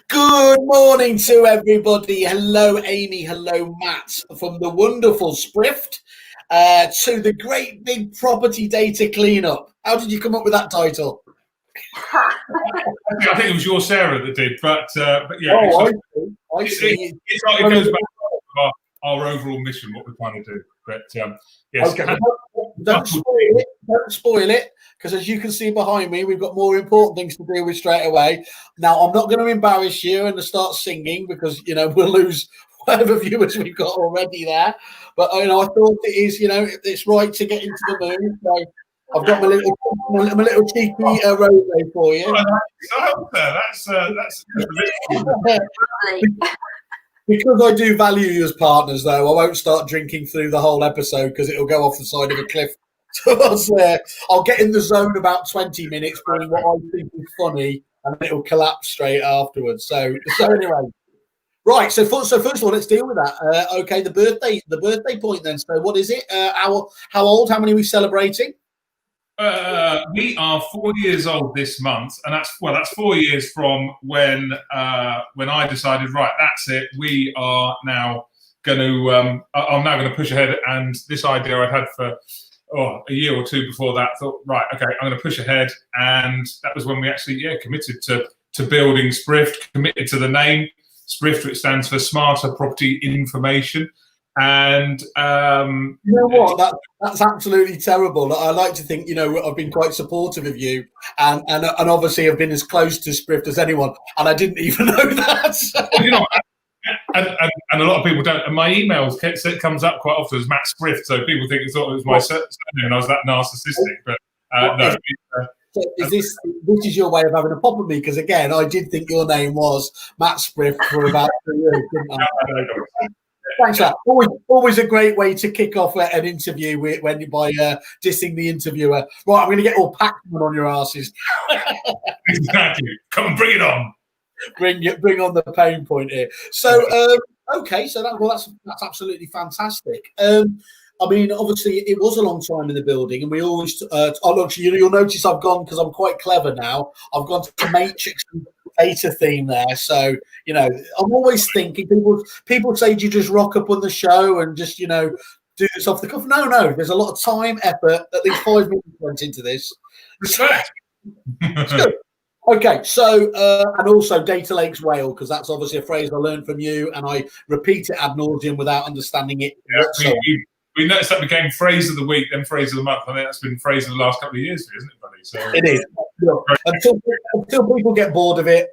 Good morning to everybody. Hello, Amy. Hello, Matt. From the wonderful Sprift to the great big property data cleanup. How did you come up with that title? I think it was your Sarah that did, but yeah. I see. It goes back to our overall mission, what we're trying to do. But yes. Okay. Don't spoil it, because as you can see behind me, we've got more important things to deal with straight away. Now, I'm not going to embarrass you and start singing because, we'll lose whatever viewers we've got already there. But, I thought it is, it's right to get into the mood. So I've got my little cheeky rose for you. That's because I do value you as partners, though. I won't start drinking through the whole episode because it'll go off the side of a cliff. I'll get in the zone about 20 minutes doing what I think is funny, and then it'll collapse straight afterwards. So anyway, right. So first of all, let's deal with that. Okay, the birthday point then. So what is it? How old? How many are we celebrating? We are 4 years old this month, and that's 4 years from when I decided, right, that's it. We are now going to. I'm now going to push ahead, and this idea I'd had for a year or two before that. Thought, right, okay, I'm going to push ahead, and that was when we actually committed to building Sprift, committed to the name Sprift, which stands for Smarter Property Information. And you know what? That's absolutely terrible. I like to think, I've been quite supportive of you, and obviously I've been as close to Sprift as anyone, and I didn't even know that. And a lot of people don't. And my emails, it comes up quite often as Matt Sprift, so people think it was my surname, and I was that narcissistic. But no. So this is your way of having a pop at me? Because again, I did think your name was Matt Sprift for about 3 years, didn't I? Thanks, Matt. Always a great way to kick off an interview by dissing the interviewer. Right, I'm going to get all Pac-Man on your asses. Exactly. Come, bring it on. Bring on the pain point here. So, okay, so that's absolutely fantastic. I mean, obviously, it was a long time in the building, and we always. Look, you'll notice I've gone, because I'm quite clever now. I've gone to Matrix and data theme there, so I'm always thinking. People say, do you just rock up on the show and just do this off the cuff? No, there's a lot of time, effort. At least 5 minutes went into this. Respect. Good. Okay, so and also data lakes whale, because that's obviously a phrase I learned from you, and I repeat it ad nauseum without understanding it. Yeah, we noticed that became phrase of the week, then phrase of the month. I think that's been phrase of the last couple of years, isn't it, buddy? So it is. Until people get bored of it,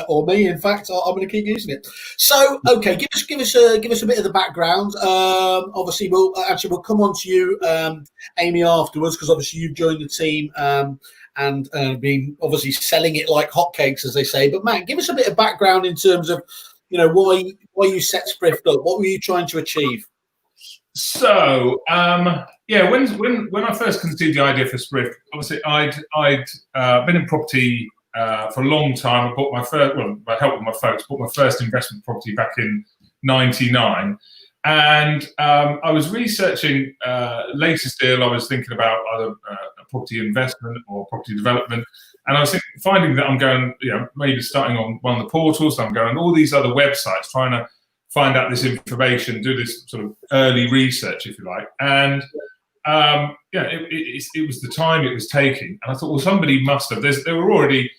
or me, in fact, I'm going to keep using it. So, okay, give us a bit of the background. Obviously, we'll come on to you, Amy, afterwards, because obviously you've joined the team and been obviously selling it like hotcakes, as they say. But Matt, give us a bit of background in terms of why you set Sprift up. What were you trying to achieve? So when I first conceived the idea for Sprift, obviously I'd been in property for a long time. I bought my first, I helped with my folks, bought my first investment property back in '99, and I was researching latest deal. I was thinking about either property investment or property development, and I was finding that I'm going, maybe starting on one of the portals. I'm going all these other websites, trying to find out this information, do this sort of early research, if you like. And it was the time it was taking. And I thought, well, somebody must have. There were already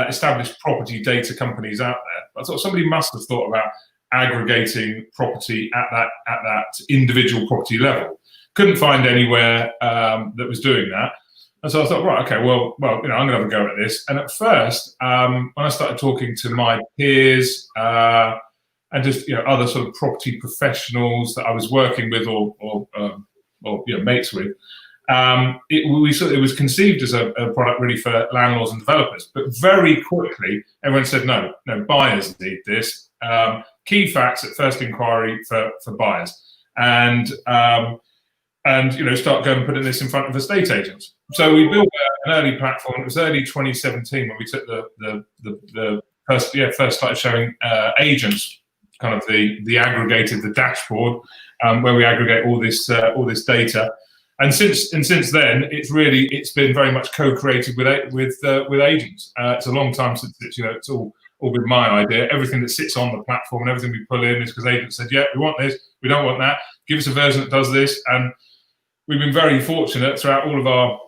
established property data companies out there. But I thought somebody must have thought about aggregating property at that individual property level. Couldn't find anywhere that was doing that. And so I thought, right, okay, well, I'm going to have a go at this. And at first, when I started talking to my peers, and just other sort of property professionals that I was working with or mates with, it was conceived as a product really for landlords and developers. But very quickly, everyone said no, buyers need this. Key facts at first inquiry for buyers, and start going and putting this in front of estate agents. So we built an early platform. It was early 2017 when we took the first started showing agents kind of the aggregated, the dashboard, where we aggregate all this data. And since then, it's been very much co-created with agents. It's a long time since it's all all been my idea. Everything that sits on the platform and everything we pull in is because agents said, yeah, we want this, we don't want that. Give us a version that does this. And we've been very fortunate throughout all of our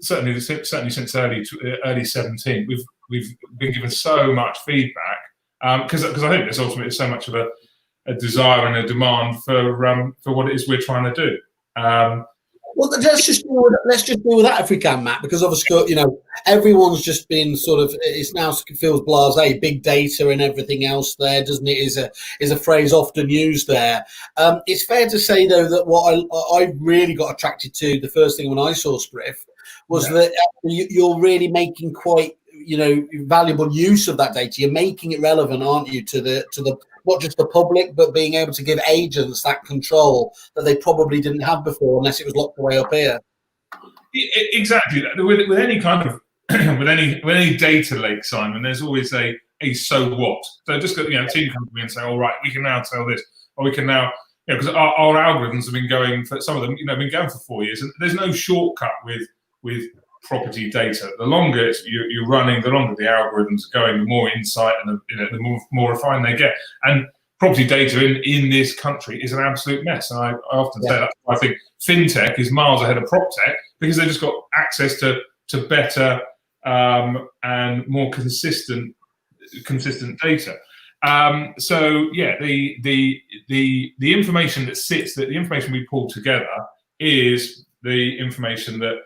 certainly since early 17. We've been given so much feedback because I think there's ultimately so much of a desire and a demand for what it is we're trying to do. Well, let's just deal with that if we can, Matt, because obviously, everyone's just been sort of, it's now feels blasé, big data and everything else there, doesn't it? Is a phrase often used there. It's fair to say, though, that what I really got attracted to the first thing when I saw Sprift was that you're really making quite, valuable use of that data. You're making it relevant, aren't you, to the not just the public, but being able to give agents that control that they probably didn't have before, unless it was locked away up here. Exactly. With any kind of with any data lake, Simon, there's always a so what. So just a team comes to me and say, all right, we can now tell this, or we can now, because our algorithms have been going for some of them, been going for 4 years, and there's no shortcut with property data. The longer you're running, the longer the algorithms are going, the more insight and the more refined they get. And property data in this country is an absolute mess. And I often say that I think fintech is miles ahead of prop tech because they've just got access to better and more consistent data. So yeah, the information that sits, the information we pull together is the information that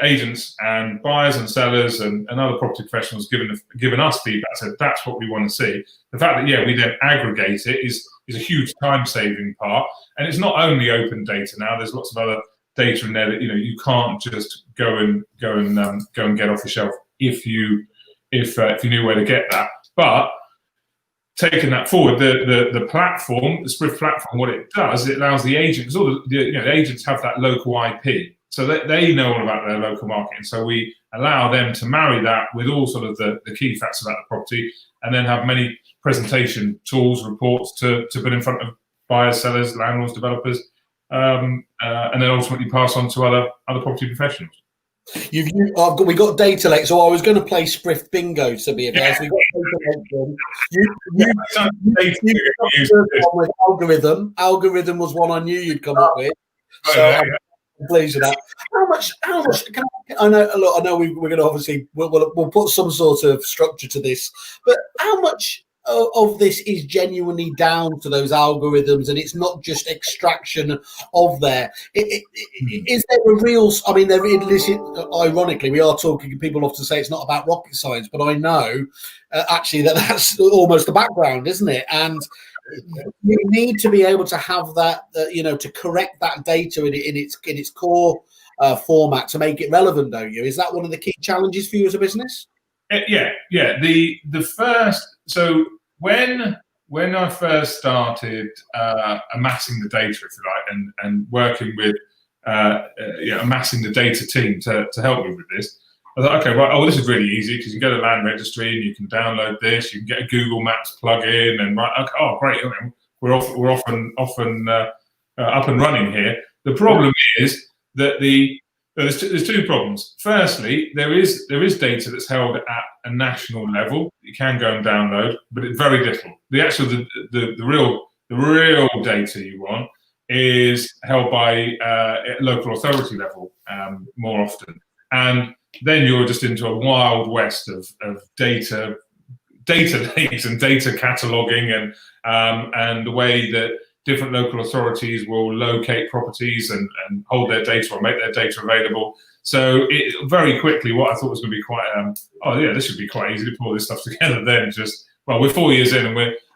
agents and buyers and sellers and other property professionals given us feedback. So that's what we want to see. The fact that we then aggregate it is a huge time-saving part. And it's not only open data now. There's lots of other data in there that you can't just go and get off the shelf if you knew where to get that. But taking that forward, the platform, the Sprift platform, what it does, it allows the agents, the agents have that local IP. So they know all about their local market. And so we allow them to marry that with all sort of the key facts about the property, and then have many presentation tools, reports to put in front of buyers, sellers, landlords, developers, and then ultimately pass on to other property professionals. We got data lake, so I was going to play Sprift bingo to be fair. So algorithm was one I knew you'd come up with. So I'm pleased with that. How much can I know? Look, I know we're going to obviously we'll put some sort of structure to this, but how much of this is genuinely down to those algorithms, and it's not just extraction of there? Is there a real? I mean, ironically, we are talking. People often say it's not about rocket science, but I know actually that's almost the background, isn't it? And you need to be able to have that, to correct that data in its core format to make it relevant, don't you? Is that one of the key challenges for you as a business? Yeah. The first, so when I first started amassing the data, if you like, and working with amassing the data team to help me with this, I thought, okay, right, this is really easy because you can go to land registry and you can download this, you can get a Google Maps plug-in and great, we're often up and running here. The problem is that there's two problems. Firstly, there is data that's held at a national level. You can go and download, but it's very little. The real data you want is held by local authority level more often, and then you're just into a wild west of data lakes and data cataloging and the way that different local authorities will locate properties and hold their data or make their data available. So very quickly, what I thought was going to be quite, this should be quite easy to pull this stuff together. Then we're 4 years in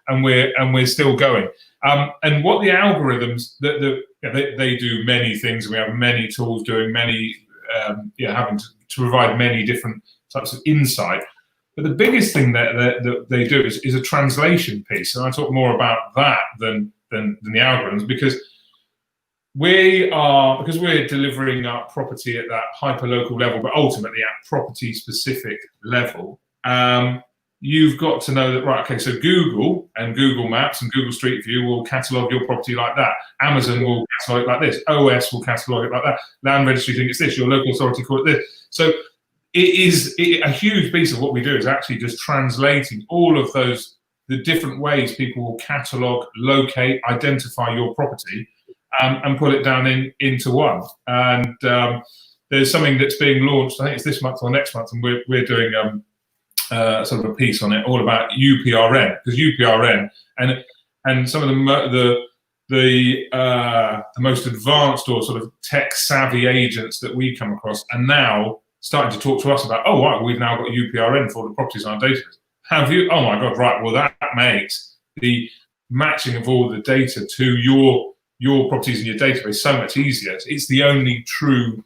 and we're still going. And what the algorithms they do many things. We have many tools doing many, having to provide many different types of insight. But the biggest thing that they do is a translation piece, and I talk more about that than the algorithms, because we're delivering up property at that hyper local level, but ultimately at property specific level. You've got to know that, right, okay, so Google and Google Maps and Google Street View will catalog your property like that. Amazon will catalog it like this. OS will catalog it like that. Land Registry think it's this. Your local authority call it this. So a huge piece of what we do is actually just translating all of those, the different ways people will catalog, locate, identify your property, and put it down into one. And there's something that's being launched, I think it's this month or next month, and we're doing sort of a piece on it, all about UPRN, because UPRN and some of the most advanced or sort of tech savvy agents that we come across are now starting to talk to us about, oh, right, we've now got UPRN for the properties on our database. Have you? Oh my God, right. Well, that makes the matching of all the data to your properties in your database so much easier. It's the only true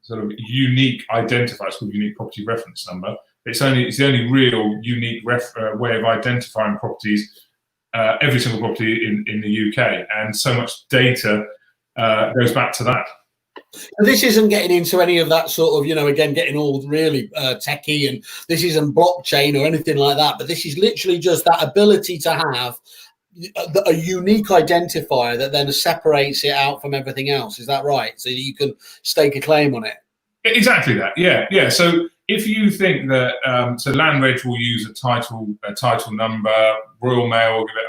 sort of unique identifier. It's called unique property reference number. It's the only real unique way of identifying properties, every single property in the UK, and so much data goes back to that. And this isn't getting into any of that sort of, again, getting all really techie, and this isn't blockchain or anything like that, but this is literally just that ability to have a unique identifier that then separates it out from everything else. Is that right? So you can stake a claim on it. Exactly that. Yeah. So if you think that, so Land Reg will use a title number, Royal Mail will give it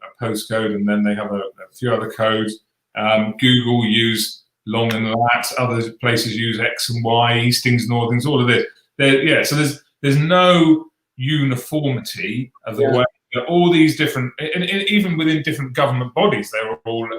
a postcode, and then they have a few other codes. Google use long and lat, other places use X and Y, Eastings, Northings, all of this. So there's no uniformity of the way that all these different, and even within different government bodies, they're all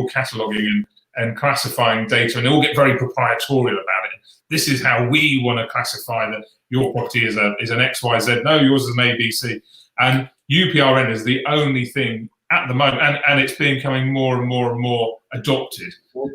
cataloguing and classifying data, and they all get very proprietorial about it. This is how we want to classify that your property is an XYZ. No, yours is an ABC. And UPRN is the only thing at the moment, and it's becoming more and more and more adopted, so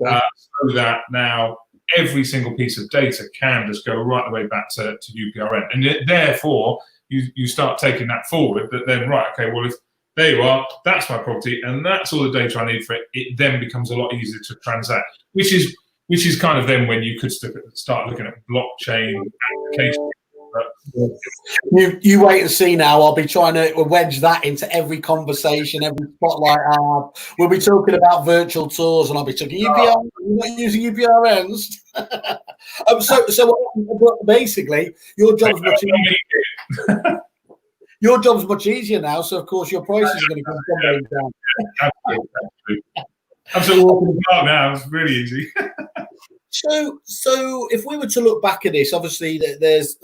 that now every single piece of data can just go right the way back to UPRN. And therefore, you start taking that forward, that then, right, okay, well, if there you are, that's my property, and that's all the data I need for it, it then becomes a lot easier to transact, which is kind of then when you could start looking at blockchain applications. You wait and see now. I'll be trying to wedge that into every conversation, every spotlight I have. We'll be talking about virtual tours, and I'll be talking UPR. You're not using UPRNs. So basically, your job's much easier. Your job's much easier now. So of course, your prices are going to come down. I'm still walking the park now. It's really easy. So if we were to look back at this, obviously there's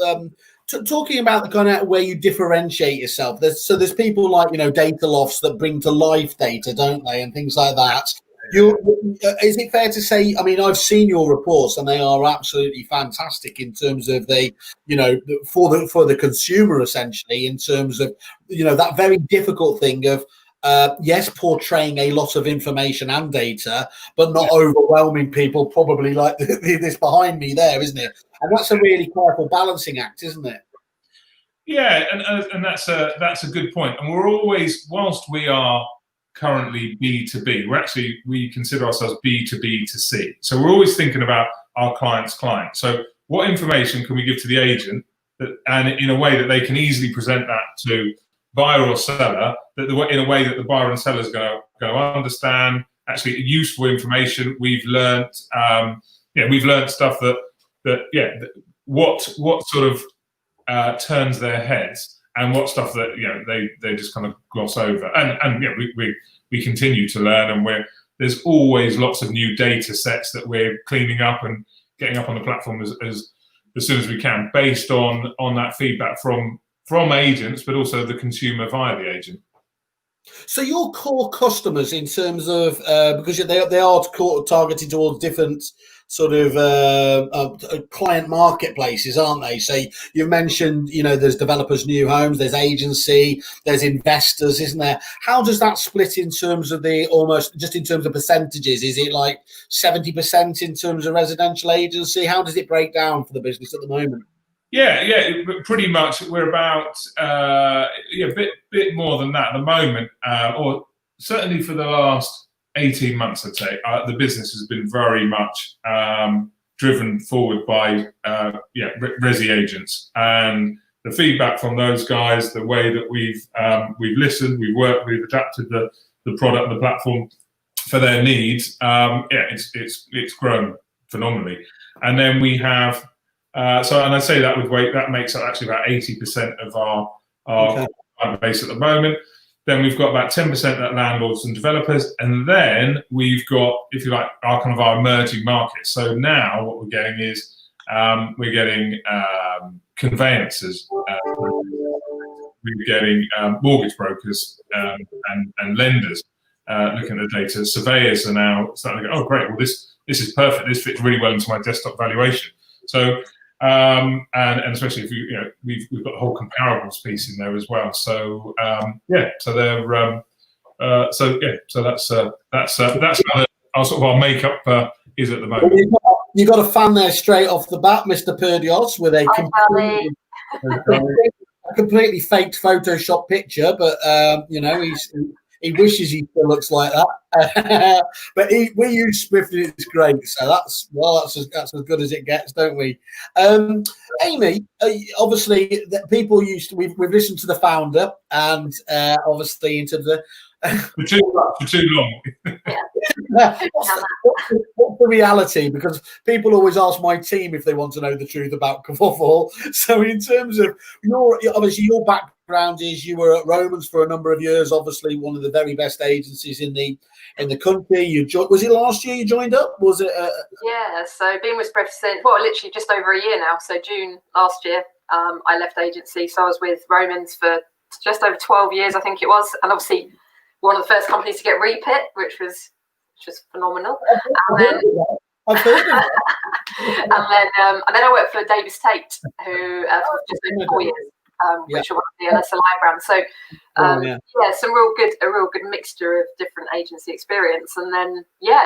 talking about the kind of way you differentiate yourself. There's people like data lofts that bring to life data, don't they, and things like that. Is it fair to say? I mean, I've seen your reports, and they are absolutely fantastic in terms of for the consumer, essentially, in terms of that very difficult thing of. Yes, portraying a lot of information and data, but not overwhelming people, probably like this behind me there, isn't it? And that's a really careful balancing act, isn't it? Yeah, and that's a good point. And we're always, whilst we are currently B2B, we consider ourselves B2B2C. So we're always thinking about our client's client. So what information can we give to the agent and in a way that they can easily present that to buyer or seller, that in a way that the buyer and seller is going to understand, actually useful information. We've learnt stuff what sort of turns their heads, and what stuff that they just kind of gloss over. And we continue to learn, and there's always lots of new data sets that we're cleaning up and getting up on the platform as soon as we can, based on that feedback from agents, but also the consumer via the agent. So your core customers, in terms of because they are targeted towards different sort of client marketplaces, aren't they? So you mentioned there's developers, new homes, there's agency, there's investors, isn't there? How does that split in terms of just in terms of percentages? Is it like 70% in terms of residential agency? How does it break down for the business at the moment? Yeah, pretty much. We're about a bit more than that at the moment, or certainly for the last 18 months, I'd say. The business has been very much driven forward by resi agents, and the feedback from those guys, the way that we've listened, we've worked, we've adapted the product, the platform for their needs. It's grown phenomenally, and then we have And I say that with weight, that makes up actually about 80% of our client base at the moment. Then we've got about 10% at landlords and developers, and then we've got, if you like, our emerging markets. So now what we're getting is conveyancers, we're getting mortgage brokers and lenders looking at the data. Surveyors are now starting to go, oh great, well this is perfect. This fits really well into my desktop valuation. So and especially if we've got the whole comparables piece in there as well. So so they're so that's how our makeup is at the moment. You got a fan there straight off the bat, Mr. Perdios, with a completely faked Photoshop picture, but he wishes he still looks like that. But we use Sprift and it's great. So that's as good as it gets, don't we? Amy, obviously people we've listened to the founder, and obviously into the for too long. What's the reality? Because people always ask my team if they want to know the truth about Kerfuffle. So in terms of your background is you were at Romans for a number of years, obviously one of the very best agencies in the country. Was it last year you joined up? Was it? Yeah, so been with Sprift since literally just over a year now. So June last year, I left agency. So I was with Romans for just over 12 years, I think it was, and obviously one of the first companies to get repit, which was just phenomenal. And then I worked for Davis Tate, who for just over 4 years, which are one of the LSLI brands. So a real good mixture of different agency experience. And then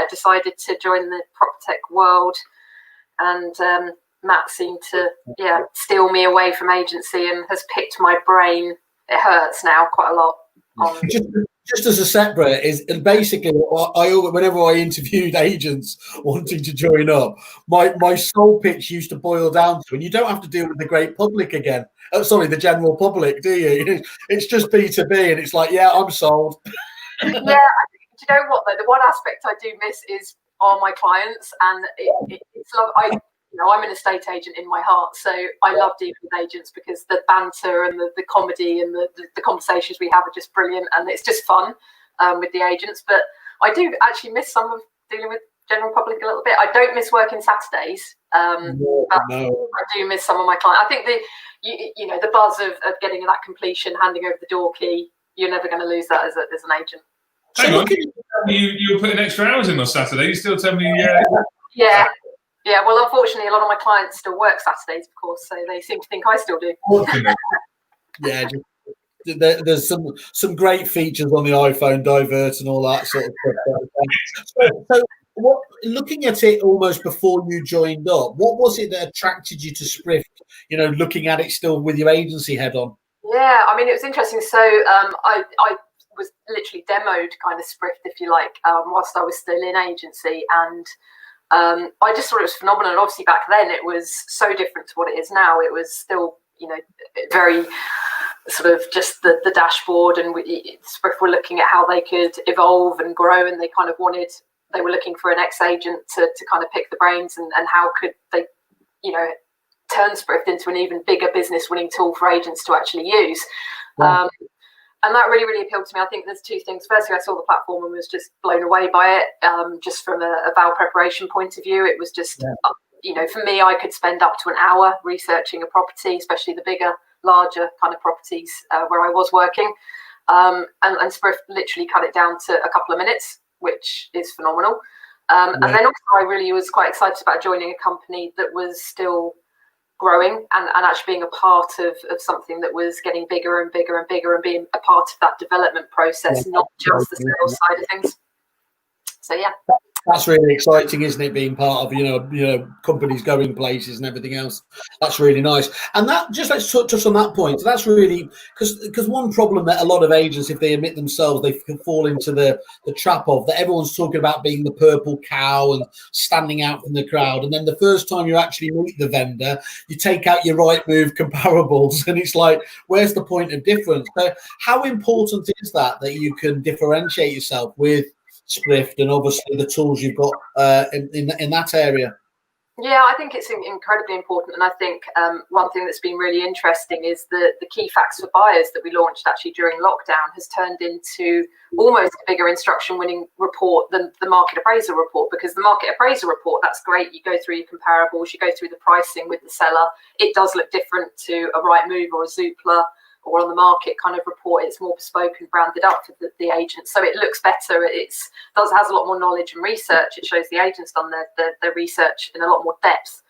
decided to join the PropTech world, and Matt seemed to steal me away from agency and has picked my brain. It hurts now quite a lot. Just as a separate and basically whenever I interviewed agents wanting to join up, my sole pitch used to boil down to, and you don't have to deal with the great public again. Oh, sorry, the general public, do you? It's just B2B, and it's like, yeah, I'm sold. Do you know what though? The one aspect I do miss are my clients, and it's love. I'm an estate agent in my heart, so I love dealing with agents because the banter and the comedy and the conversations we have are just brilliant, and it's just fun with the agents. But I do actually miss some of dealing with general public a little bit. I don't miss working Saturdays, but I do miss some of my clients. I think the buzz of getting that completion, handing over the door key, you're never going to lose that as an agent. Hang on, you were putting extra hours in on Saturday. You still tell me? Yeah, well, unfortunately, a lot of my clients still work Saturdays, of course, so they seem to think I still do. Yeah, there's some great features on the iPhone, divert and all that sort of stuff. So looking at it almost before you joined up, what was it that attracted you to Sprift, looking at it still with your agency head on? Yeah, I mean, it was interesting. So I was literally demoed kind of Sprift, if you like, whilst I was still in agency, and I just thought it was phenomenal. And obviously back then it was so different to what it is now. It was still, very sort of just the dashboard, and Sprift were looking at how they could evolve and grow, and they were looking for an ex-agent to kind of pick the brains and how could they, turn Sprift into an even bigger business winning tool for agents to actually use. Yeah. And that really, really appealed to me. I think there's two things. Firstly, I saw the platform and was just blown away by it. Just from a val preparation point of view, it was just, for me, I could spend up to an hour researching a property, especially the bigger, larger kind of properties where I was working. And Sprift literally cut it down to a couple of minutes, which is phenomenal. And then also I really was quite excited about joining a company that was still growing and actually being a part of something that was getting bigger and bigger and bigger, and being a part of that development process, not just the sales side of things. So that's really exciting, isn't it? Being part of companies going places and everything else. That's really nice. And that let's touch on that point. That's really because one problem that a lot of agents, if they admit themselves, they can fall into the trap of that. Everyone's talking about being the purple cow and standing out from the crowd, and then the first time you actually meet the vendor, you take out your Rightmove comparables, and it's like, where's the point of difference? So how important is that you can differentiate yourself with Sprift and obviously the tools you've got in that area? Yeah, I think it's incredibly important. And I think one thing that's been really interesting is the key facts for buyers that we launched actually during lockdown has turned into almost a bigger instruction winning report than the market appraisal report, because the market appraisal report, that's great. You go through your comparables, you go through the pricing with the seller. It does look different to a Rightmove or a Zoopla or on the market kind of report. It's more bespoke and branded up for the agent, so it looks better. It has a lot more knowledge and research. It shows the agents done their research in a lot more depth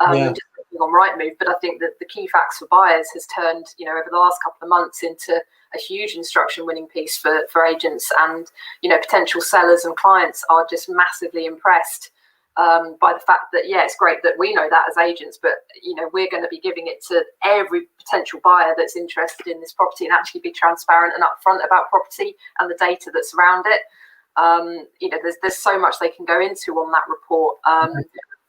than just looking on Rightmove. But I think that the key facts for buyers has turned, over the last couple of months into a huge instruction winning piece for agents, and potential sellers and clients are just massively impressed by the fact that, it's great that we know that as agents, but we're going to be giving it to every potential buyer that's interested in this property, and actually be transparent and upfront about property and the data that's around it. There's so much they can go into on that report.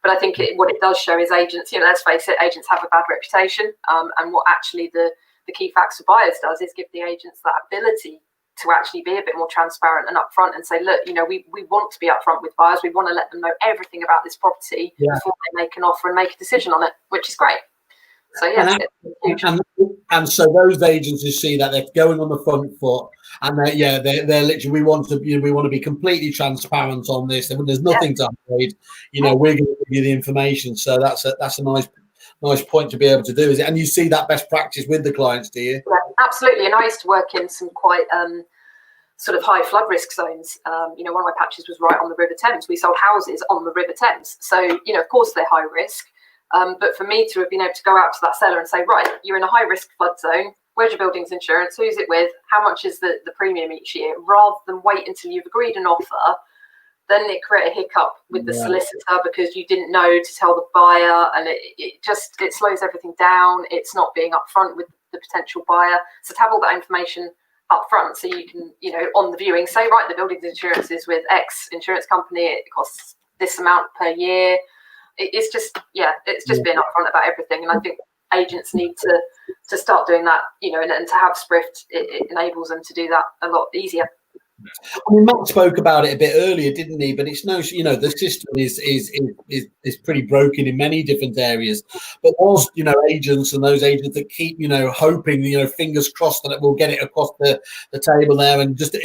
But I think what it does show is agents, let's face it, agents have a bad reputation. And what actually the key facts for buyers does is give the agents that ability to actually be a bit more transparent and upfront and say, look, we want to be upfront with buyers. We want to let them know everything about this property before they make an offer and make a decision on it, which is great. So and so those agencies see that they're going on the front foot, and they're literally, we want to be completely transparent on this. There's nothing to hide. We're going to give you the information. So that's a nice point to be able to do, is it? And you see that best practice with the clients, do you? Yeah, absolutely. And I used to work in some quite sort of high flood risk zones. One of my patches was right on the River Thames. We sold houses on the River Thames. So, of course they're high risk. But for me to have been able to go out to that seller and say, right, you're in a high risk flood zone. Where's your building's insurance? Who's it with? How much is the premium each year? Rather than wait until you've agreed an offer, then it create a hiccup with the solicitor because you didn't know to tell the buyer, and it slows everything down. It's not being upfront with the potential buyer. So to have all that information up front, so you can, on the viewing, say, right, the building's insurance is with X insurance company. It costs this amount per year. It's just being upfront about everything. And I think agents need to start doing that, and to have Sprift, it enables them to do that a lot easier. I mean, Matt spoke about it a bit earlier, didn't he? But it's the system is pretty broken in many different areas. But whilst agents and those agents that keep hoping, fingers crossed that it will get it across the table there, and just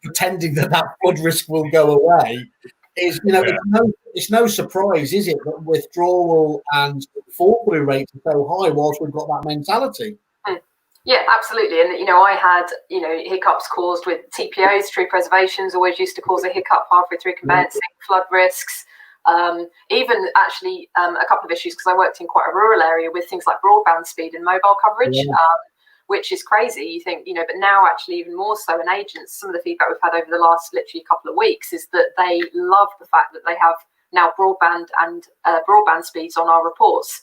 pretending that flood risk will go away, it's no surprise, is it, that withdrawal and fall through rates are so high whilst we've got that mentality. Yeah, absolutely. And, I had, hiccups caused with TPOs, tree preservations, always used to cause a hiccup halfway through conveyancing, flood risks, even actually a couple of issues, because I worked in quite a rural area with things like broadband speed and mobile coverage, which is crazy, you think, but now actually even more so in agents, some of the feedback we've had over the last literally couple of weeks is that they love the fact that they have now broadband and broadband speeds on our reports,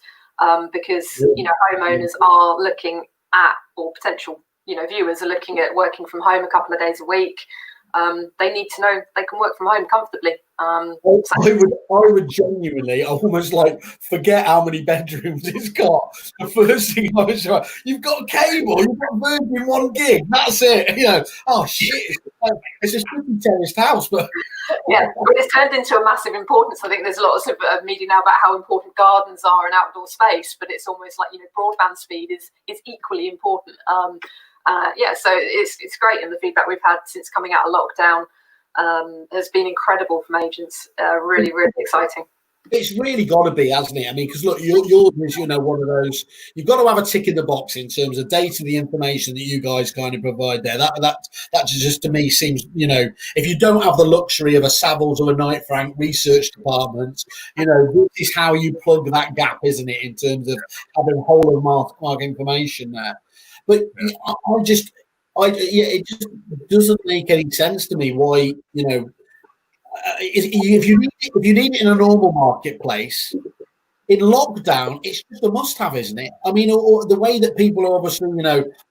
because, homeowners are looking at, or potential viewers are looking at working from home a couple of days a week. They need to know they can work from home comfortably. I would genuinely almost forget how many bedrooms it's got. The first thing I was like, you've got cable, you've got Virgin 1 gig, that's it. Oh shit, it's a super terraced house, but but it's turned into a massive importance. I think there's lots of media now about how important gardens are and outdoor space, but it's almost like broadband speed is equally important. So it's great, and the feedback we've had since coming out of lockdown has been incredible from agents. Really, really exciting. It's really got to be, hasn't it? I mean, because look, yours is, one of those. You've got to have a tick in the box in terms of data, the information that you guys kind of provide there. That just to me seems, if you don't have the luxury of a Savills or a Knight Frank research department, this is how you plug that gap, isn't it? In terms of having whole of mark information there. But it just doesn't make any sense to me why, if you need it in a normal marketplace, in lockdown, it's just a must-have, isn't it? I mean, or the way that people are obviously,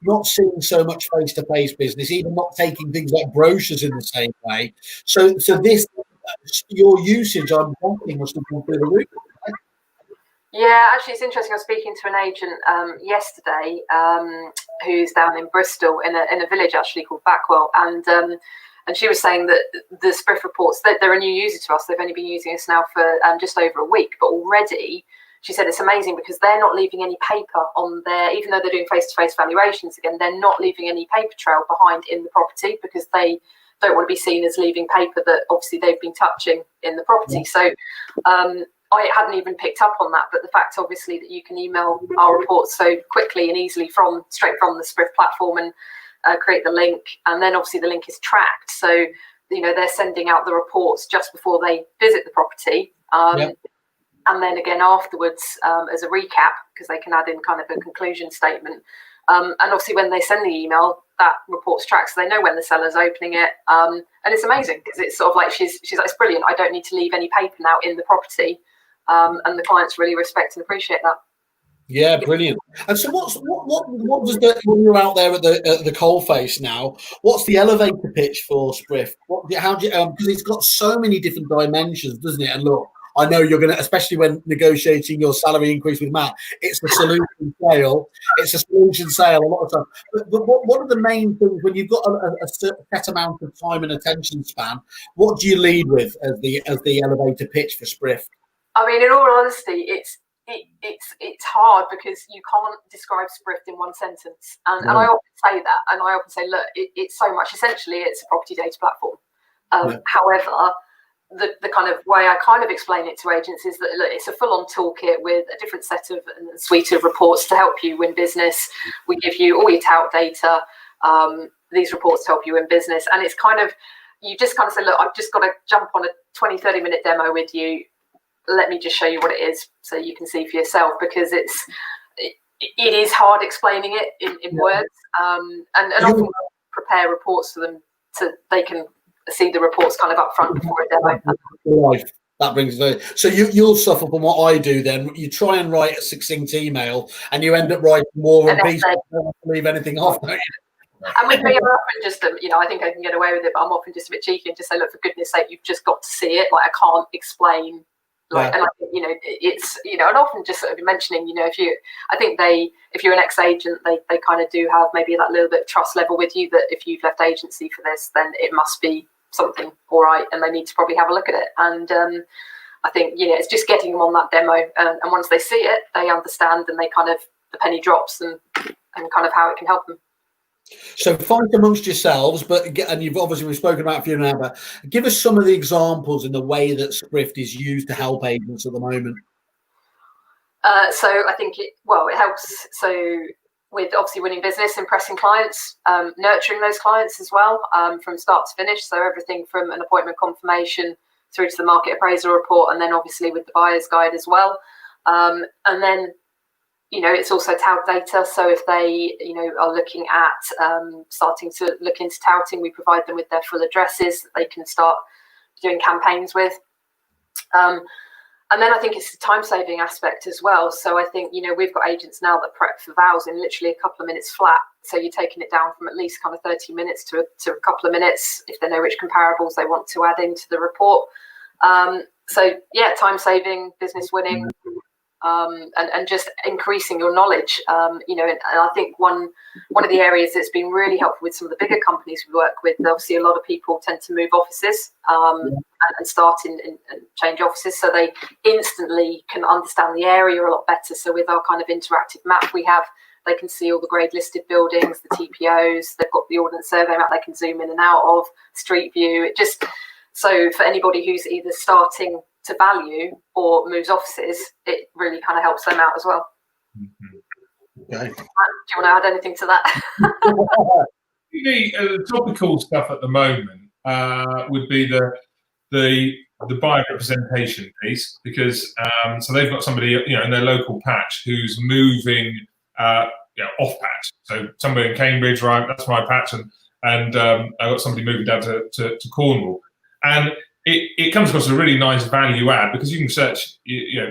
not seeing so much face-to-face business, even not taking things like brochures in the same way. So this, your usage, I'm thinking, must have gone through the roof. Yeah, actually, it's interesting. I was speaking to an agent yesterday who's down in Bristol in a village actually called Backwell, and And she was saying that the Sprift reports, they're a new user to us. They've only been using us now for just over a week, but already she said it's amazing because they're not leaving any paper on their, even though they're doing face-to-face valuations again, they're not leaving any paper trail behind in the property because they don't want to be seen as leaving paper that obviously they've been touching in the property. So I hadn't even picked up on that, but the fact obviously that you can email our reports so quickly and easily straight from the Sprift platform and create the link, and then obviously the link is tracked. So, they're sending out the reports just before they visit the property. And then again afterwards as a recap, because they can add in kind of a conclusion statement. And obviously when they send the email, that report's tracked, so they know when the seller's opening it. And it's amazing because it's sort of like she's like, it's brilliant. I don't need to leave any paper now in the property. And the clients really respect and appreciate that. Yeah, brilliant. And so what does when you're out there at the coalface now, what's the elevator pitch for Sprift? How do you, because it's got so many different dimensions, doesn't it? And look, I know you're going to, especially when negotiating your salary increase with Matt, it's a solution sale. It's a solution sale a lot of time. But what are the main things when you've got a set amount of time and attention span? What do you lead with as the elevator pitch for Sprift? I mean, in all honesty, it's hard because you can't describe Sprift in one sentence. And I often say that, and I often say, look, it's so much. Essentially, it's a property data platform. However, the kind of way I kind of explain it to agents is that, look, it's a full-on toolkit with a different set of suite of reports to help you win business. We give you all your tout data, these reports to help you win business. And it's kind of, you just kind of say, look, I've just got to jump on a 20-30-minute demo with you. Let me just show you what it is so you can see for yourself, because it is hard explaining it in words. And often we'll prepare reports for them so they can see the reports kind of up front before a demo. That brings it. So you'll suffer from what I do then. You try and write a succinct email and you end up writing war and peace. Don't leave anything off. And with me, I'm often just, I think I can get away with it, but I'm often just a bit cheeky and just say, look, for goodness sake, you've just got to see it. Like, I can't explain. And I think, it's, and often just sort of mentioning, if you're an ex-agent, they kind of do have maybe that little bit of trust level with you that if you've left agency for this, then it must be something all right, and they need to probably have a look at it. And I think, it's just getting them on that demo, and once they see it, they understand, and they kind of, the penny drops and kind of how it can help them. So fight amongst yourselves, and we've spoken about a few now, but give us some of the examples in the way that Sprift is used to help agents at the moment. So I think it helps. So with obviously winning business, impressing clients, nurturing those clients as well, from start to finish. So everything from an appointment confirmation through to the market appraisal report, and then obviously with the buyer's guide as well. And then, it's also tout data. So if they, are looking at starting to look into touting, we provide them with their full addresses that they can start doing campaigns with. And then I think it's the time-saving aspect as well. So I think, we've got agents now that prep for vows in literally a couple of minutes flat. So you're taking it down from at least kind of 30 minutes to a couple of minutes if they know which comparables they want to add into the report. So yeah, time-saving, business winning, and just increasing your knowledge. And I think one of the areas that's been really helpful with some of the bigger companies we work with, obviously a lot of people tend to move offices and start and change offices, so they instantly can understand the area a lot better. So with our kind of interactive map we have, they can see all the grade listed buildings, the TPOs, they've got the ordnance survey map they can zoom in and out of, street view. So for anybody who's either starting to value or moves offices, it really kind of helps them out as well. Okay. Do you want to add anything to that? The topical stuff at the moment would be the buyer representation piece, because so they've got somebody in their local patch who's moving off patch. So somewhere in Cambridge, right? That's my patch, and I got somebody moving down to Cornwall, and it comes across a really nice value add, because you can search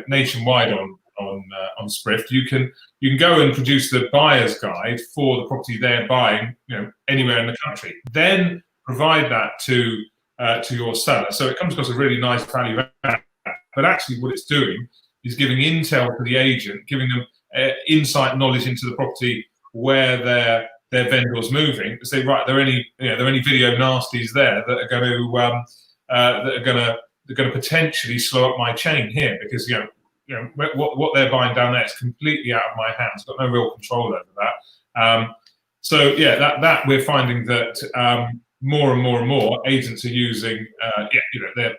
nationwide on Sprift. You can go and produce the buyer's guide for the property they're buying, anywhere in the country. Then provide that to your seller. So it comes across a really nice value add. But actually, what it's doing is giving intel to the agent, giving them insight knowledge into the property where they're their vendors moving, to say, right, there are any video nasties there that are going to potentially slow up my chain here, because what they're buying down there is completely out of my hands. Got no real control over that. So yeah, that we're finding that more and more agents are using. They're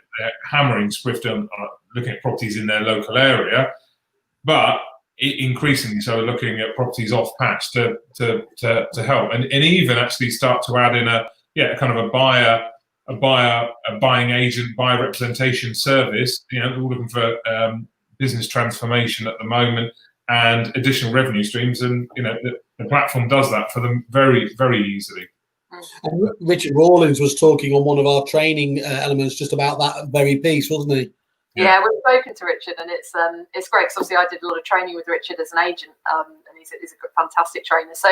hammering Sprift on looking at properties in their local area, but increasingly so looking at properties off patch to help, and even actually start to add in a kind of a buying agent, buyer representation service. We're looking for business transformation at the moment and additional revenue streams, and the platform does that for them very, very easily. And Richard Rawlins was talking on one of our training elements just about that very piece, wasn't he? Yeah, we've spoken to Richard, and it's great, because obviously I did a lot of training with Richard as an agent, and he's a fantastic trainer. So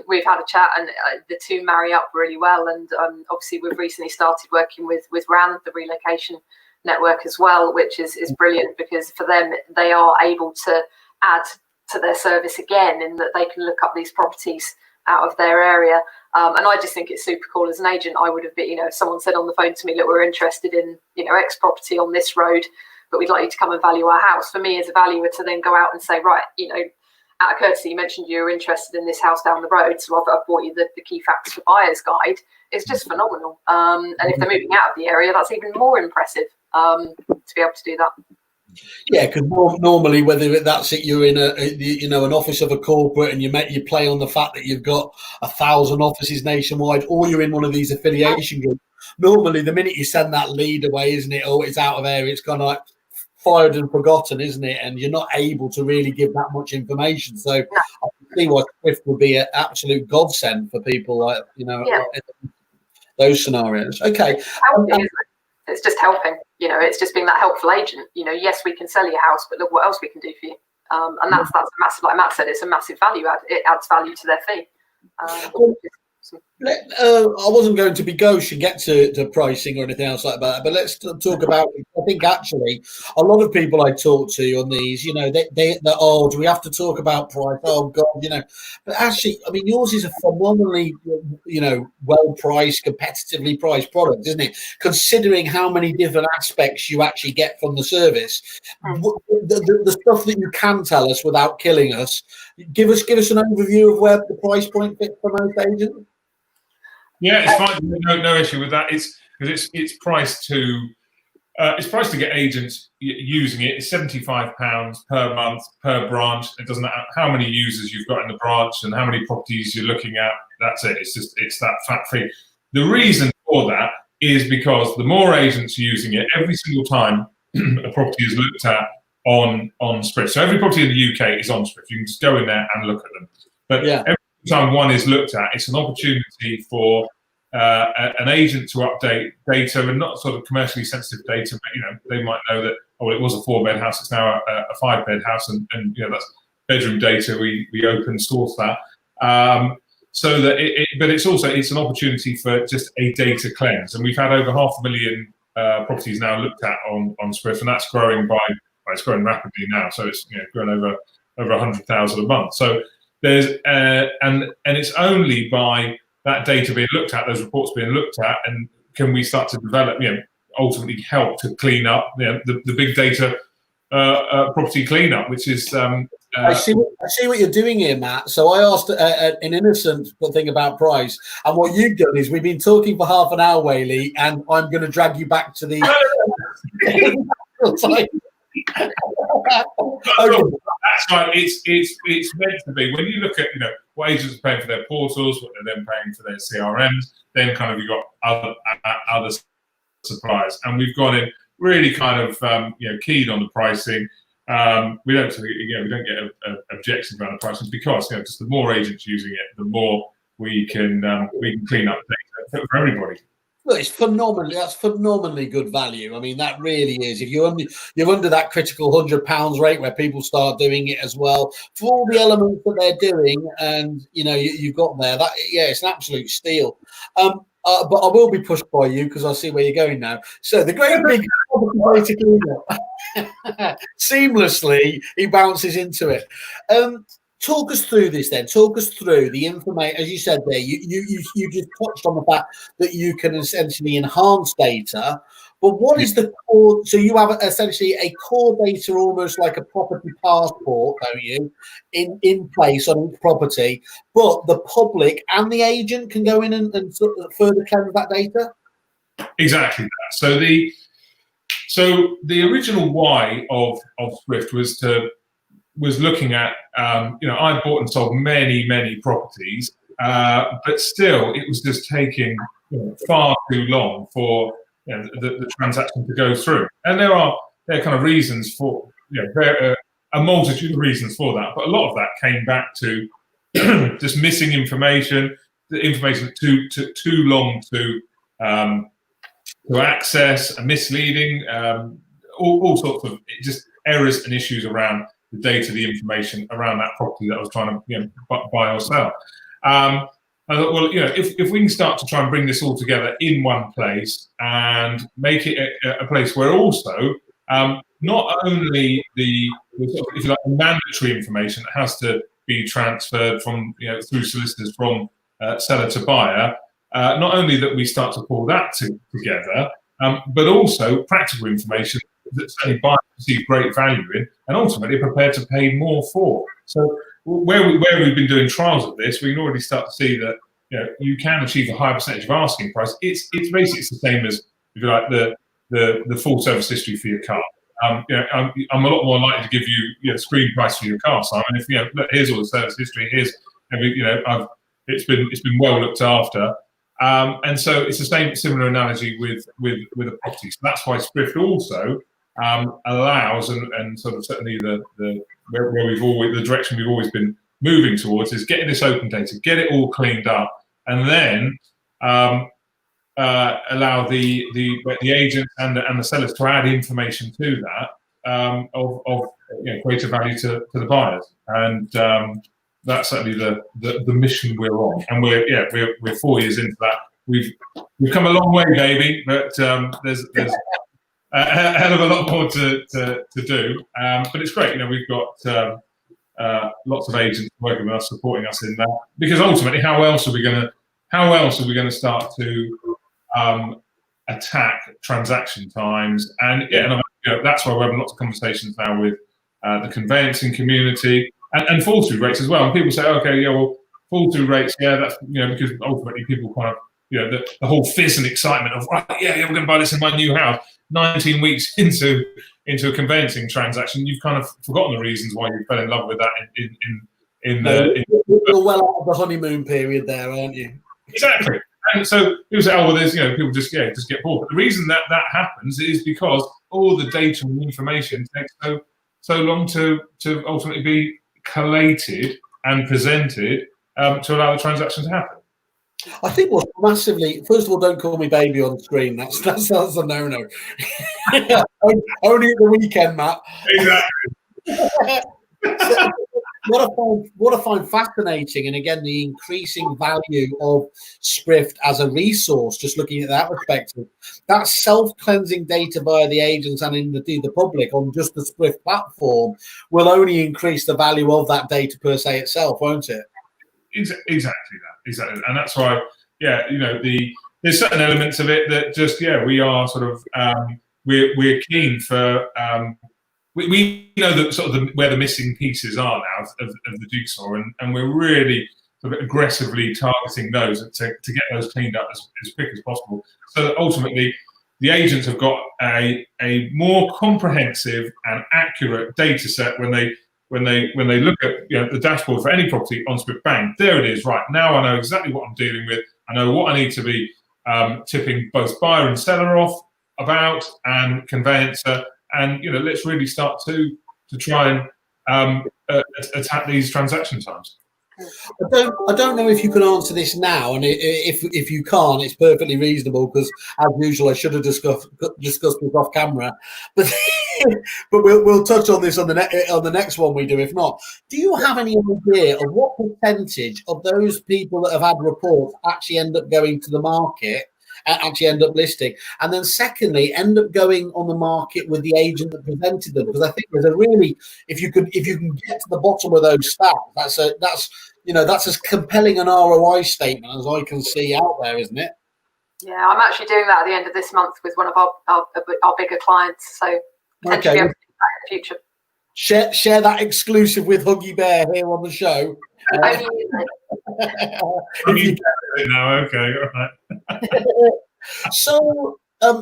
we've had a chat, and the two marry up really well. And obviously we've recently started working with RAN, the relocation network, as well, which is brilliant, because for them, they are able to add to their service again, in that they can look up these properties out of their area. And I just think it's super cool. As an agent, I would have been, if someone said on the phone to me, look, we're interested in, X property on this road, but we'd like you to come and value our house. For me as a valuer to then go out and say, right, out of courtesy, you mentioned you were interested in this house down the road, so I've bought you the key facts for buyer's guide. It's just phenomenal. And if they're moving out of the area, that's even more impressive to be able to do that. Yeah, because normally, whether that's it, you're in an office of a corporate, and you play on the fact that you've got 1,000 offices nationwide, or you're in one of these affiliation groups. Normally, the minute you send that lead away, isn't it? Oh, it's out of area. It's kind of like fired and forgotten, isn't it? And you're not able to really give that much information. So I can see why Sprift would be an absolute godsend for people like in those scenarios. Okay. It's just helping, it's just being that helpful agent. Yes, we can sell your house, but look what else we can do for you. And that's a massive, like Matt said, it's a massive value add. It adds value to their fee. I wasn't going to be gauche and get to pricing or anything else like that, but let's talk about it. I think actually a lot of people I talk to on these, they're do we have to talk about price? Oh God, but actually, I mean, yours is a phenomenally, well-priced, competitively priced product, isn't it? Considering how many different aspects you actually get from the service, the stuff that you can tell us without killing us. Give us an overview of where the price point fits for most agents. Yeah, it's fine. No issue with that. It's because it's priced to get agents using it. It's £75 per month per branch. It doesn't matter how many users you've got in the branch and how many properties you're looking at. That's it. It's that flat fee. The reason for that is because the more agents using it, every single time a property is looked at on Sprift. So every property in the UK is on Sprift. You can just go in there and look at them. But every time one is looked at, it's an opportunity for an agent to update data, and not sort of commercially sensitive data, but they might know that it was a 4-bed house, it's now a 5-bed house, and that's bedroom data. We open source that, so that but it's an opportunity for just a data cleanse, and we've had over 500,000 properties now looked at on Sprift, and that's growing it's growing rapidly now. So it's growing over 100,000 a month. So there's and it's only by that data being looked at, those reports being looked at, and can we start to develop, ultimately help to clean up the big data property cleanup, which is. I see what you're doing here, Matt. So I asked an innocent thing about price, and what you've done is we've been talking for half an hour, Whaley, and I'm going to drag you back to the. That's right. It's meant to be. When you look at what agents are paying for their portals, what they're then paying for their CRMs, then kind of you've got other suppliers, and we've got in really kind of keen on the pricing. We don't get objections around the pricing, because just the more agents using it, the more we can clean up data for everybody. Well, it's phenomenally. That's phenomenally good value. I mean, that really is. If you're under that critical £100 rate where people start doing it as well, for all the elements that they're doing, and you've got there. That it's an absolute steal. But I will be pushed by you because I see where you're going now. So the great big seamlessly he bounces into it. talk us through this then. Talk us through the information, as you said there. You just touched on the fact that you can essentially enhance data. But what is the core? So you have essentially a core data, almost like a property passport, don't you, in place on each property. But the public and the agent can go in and sort of further cleanse that data. Exactly that. So the original why of Sprift was looking at, I bought and sold many properties, but still it was just taking far too long for the transaction to go through. And there are kind of reasons for, there are a multitude of reasons for that, but a lot of that came back to just missing information, the information that took too long to access, and misleading, all sorts of just errors and issues around the data, the information around that property that I was trying to buy or sell. I thought, well, if we can start to try and bring this all together in one place and make it a place where also not only the if you like, mandatory information that has to be transferred from through solicitors from seller to buyer, not only that we start to pull that together, but also practical information that certainly buyers see great value in, and ultimately are prepared to pay more for. So where we've been doing trials of this, we can already start to see that you can achieve a higher percentage of asking price. It's basically the same as, if you like, the full service history for your car. I'm a lot more likely to give you screen price for your car, Simon. If look, here's all the service history. Here's it's been well looked after. And so it's the same similar analogy with a property. So that's why Sprift also allows, and sort of certainly where the direction we've always been moving towards is getting this open data, get it all cleaned up, and then allow the agents and the sellers to add information to that of greater value to the buyers. And that's certainly the mission we're on, and we're 4 years into that. We've come a long way, baby, but there's a hell of a lot more to do. But it's great, we've got lots of agents working with us, supporting us in that, because ultimately, how else are we going to start to attack transaction times? And that's why we're having lots of conversations now with the conveyancing community. And fall-through rates as well. And people say, okay, fall-through rates, that's, because ultimately people kind of, the whole fizz and excitement of, right, we're going to buy this in my new house. 19 weeks into a conveyancing transaction, you've kind of forgotten the reasons why you fell in love with that You're well out of the honeymoon period there, aren't you? Exactly. And so people say, there's, people just get bored. But the reason that happens is because all the data and information takes so long to ultimately be collated and presented to allow the transaction to happen. I think what's massively, first of all, don't call me baby on the screen. That's a no-no. Only at the weekend, Matt. Exactly. So, what I find fascinating, and again, the increasing value of Sprift as a resource, just looking at that perspective, that self-cleansing data via the agents and in the public on just the Sprift platform will only increase the value of that data per se itself, won't it? Exactly that. And that's why, there's certain elements of it that just, we are sort of, we're keen for, we know that sort of where the missing pieces are now of the jigsaw, and we're really sort of aggressively targeting those to get those cleaned up as quick as possible, so that ultimately the agents have got a more comprehensive and accurate data set when they look at the dashboard for any property on Sprift. Bang, there it is. Right, now I know exactly what I'm dealing with. I know what I need to be tipping both buyer and seller off about, and conveyancer. And let's really start to try and attack these transaction times. I don't know if you can answer this now, and if you can't, it's perfectly reasonable, because as usual, I should have discussed this off camera. But we'll touch on this on the next one we do. If not, do you have any idea of what percentage of those people that have had reports actually end up going to the market actually end up listing. And then secondly, end up going on the market with the agent that presented them. Because I think there's a really, if you can get to the bottom of those stats, that's as compelling an ROI statement as I can see out there, isn't it? Yeah, I'm actually doing that at the end of this month with one of our bigger clients. So potentially in the future. Share that exclusive with Huggy Bear here on the show. If you get it now, okay, all right. So,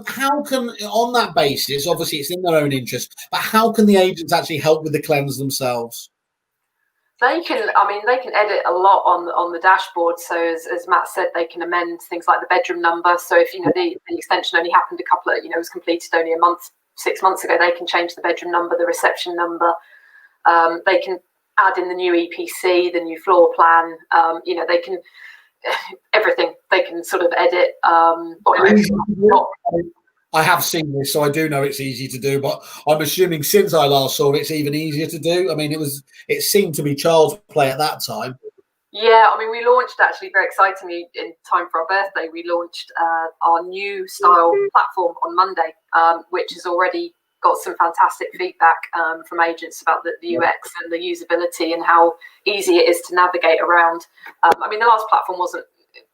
how can, on that basis, obviously it's in their own interest, but how can the agents actually help with the cleanse themselves? They can edit a lot on the dashboard. So as Matt said, they can amend things like the bedroom number. So if the extension only happened was completed only 6 months ago, they can change the bedroom number, the reception number. They can add in the new EPC, the new floor plan. They can everything. They can sort of edit. I have seen this, so I do know it's easy to do. But I'm assuming since I last saw it, it's even easier to do. I mean, it seemed to be child's play at that time. Yeah, I mean, we launched actually very excitingly in time for our birthday. We launched our new style platform on Monday, which has already got some fantastic feedback from agents about the UX and the usability and how easy it is to navigate around. I mean, the last platform wasn't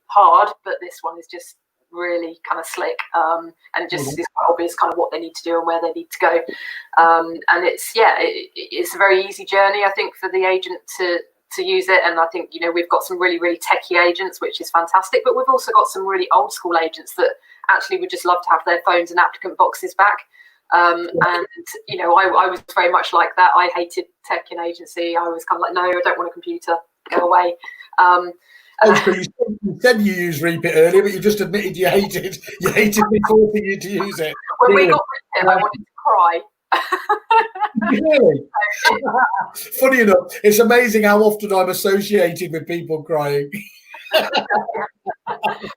hard, but this one is just really kind of slick and just is quite obvious kind of what they need to do and where they need to go. And it's a very easy journey, I think, for the agent to use it. And I think, we've got some really, really techie agents, which is fantastic, but we've also got some really old school agents that actually would just love to have their phones and applicant boxes back. And I was very much like that. I hated tech in agency. I was kind of like, no, I don't want a computer, go away. You said you used Repeat earlier, but you just admitted you hated me forcing you to use it. When we got Repeat, I wanted to cry. Really? Funny enough, it's amazing how often I'm associated with people crying. But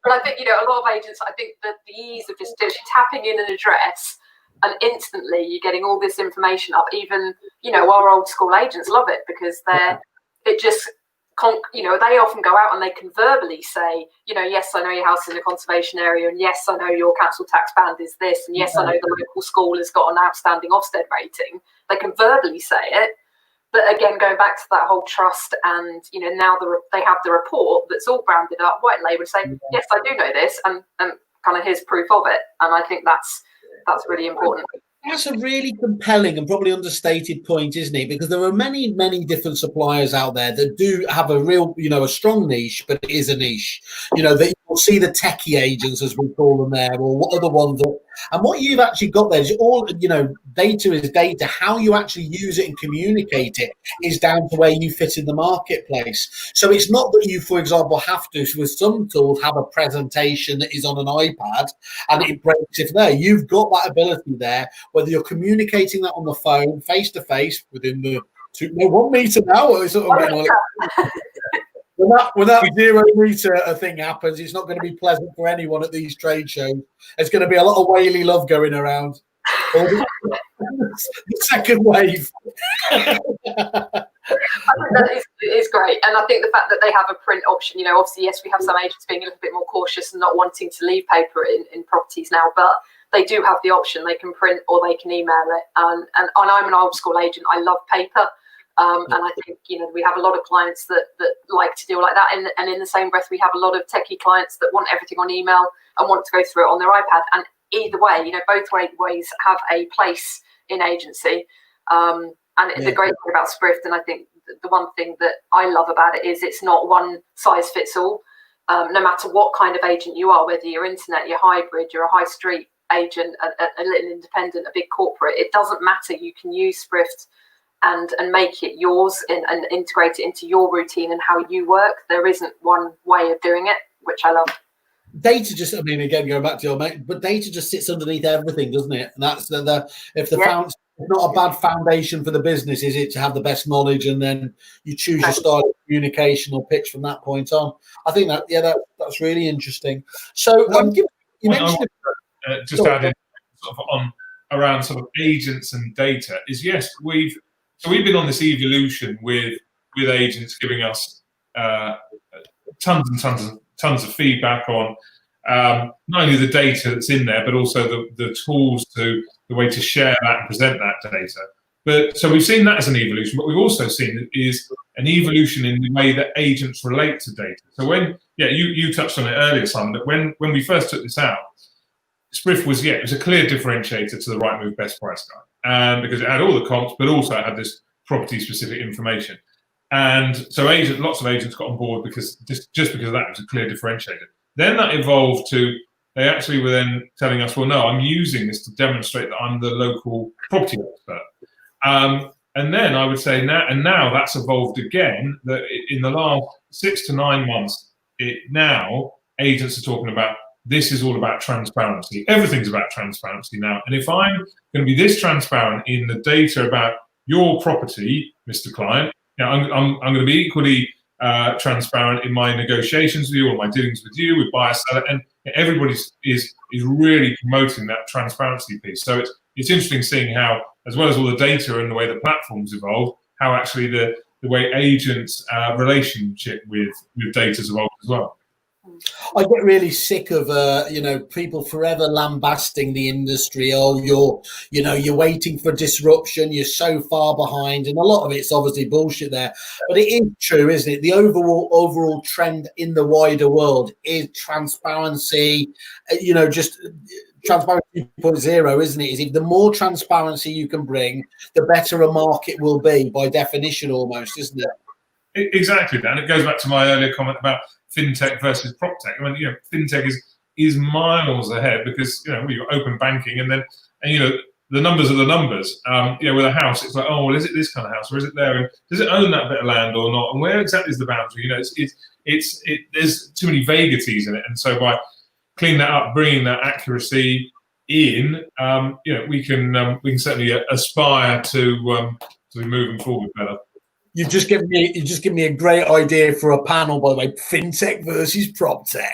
I think, a lot of agents, I think that the ease of just tapping in an address and instantly you're getting all this information up. Even, our old school agents love it because they often go out and they can verbally say, yes, I know your house is in a conservation area, and yes, I know your council tax band is this, and yes, I know the local school has got an outstanding Ofsted rating. They can verbally say it. But again, going back to that whole trust and, now they have the report that's all branded up, white label, and say, yes, I do know this, and kind of here's proof of it. And I think that's really important. That's a really compelling and probably understated point, isn't it? Because there are many, many different suppliers out there that do have a real, a strong niche, but it is a niche. That you'll see the techie agents, as we call them there, or what other ones. And what you've actually got there is all, data is data. How you actually use it and communicate it is down to where you fit in the marketplace. So it's not that you, for example, have to, with some tools, have a presentation that is on an iPad and it breaks it there. You've got that ability there, whether you're communicating that on the phone, face to face, within the 1 meter now, or when that 0 meter thing happens, it's not going to be pleasant for anyone at these trade shows. There's going to be a lot of whaley love going around. The second wave. I think that is great, and I think the fact that they have a print option. Obviously, yes, we have some agents being a little bit more cautious and not wanting to leave paper in properties now, but they do have the option. They can print or they can email it. And I'm an old school agent. I love paper. And I think, we have a lot of clients that like to deal like that. And in the same breath, we have a lot of techie clients that want everything on email and want to go through it on their iPad. And either way, both ways have a place in agency. And the great thing about Sprift, and I think the one thing that I love about it is it's not one size fits all. No matter what kind of agent you are, whether you're internet, you're hybrid, you're a high street agent, a little independent, a big corporate, it doesn't matter. You can use Sprift and make it yours and integrate it into your routine and how you work. There isn't one way of doing it, which I love. Data just, again, going back to your mate, but data just sits underneath everything, doesn't it? And that's it's not a bad foundation for the business, is it, to have the best knowledge and then you choose your style of communication or pitch from that point on. I think that's really interesting. So you mentioned just adding sort of on around sort of agents and data is, yes, we've been on this evolution with agents giving us tons and tons of feedback on not only the data that's in there, but also the tools the way to share that and present that data. But so we've seen that as an evolution, but we've also seen is an evolution in the way that agents relate to data. So you touched on it earlier, Simon, that when we first took this out, Sprift was it was a clear differentiator to the Rightmove Best Price Guide, because it had all the comps, but also it had this property-specific information. And so lots of agents got on board because just because of that, it was a clear differentiator. Then that evolved to they actually were then telling us, well, no, I'm using this to demonstrate that I'm the local property expert. And then I would say now that's evolved again. That in the last 6 to 9 months, now agents are talking about this is all about transparency. Everything's about transparency now. And if I'm going to be this transparent in the data about your property, Mr. Client, I'm going to be equally transparent in my negotiations with you or my dealings with you, with buyer seller, and everybody is really promoting that transparency piece. So it's interesting seeing how, as well as all the data and the way the platforms evolve, how actually the way agents' relationship with data has evolved as well. I get really sick of people forever lambasting the industry. Oh, you're waiting for disruption. You're so far behind, and a lot of it's obviously bullshit there. But it is true, isn't it? The overall trend in the wider world is transparency. Just transparency 2.0, isn't it? Is if the more transparency you can bring, the better a market will be by definition, almost, isn't it? Exactly that, and it goes back to my earlier comment about fintech versus proptech. I mean, fintech is miles ahead because we've got open banking, and the numbers are the numbers. With a house, it's like, oh, well, is it this kind of house or is it there? And does it own that bit of land or not? And where exactly is the boundary? There's too many vagaries in it, and so by cleaning that up, bringing that accuracy in, we can certainly aspire to be moving forward better. You've just given me a great idea for a panel, by the way. FinTech versus PropTech.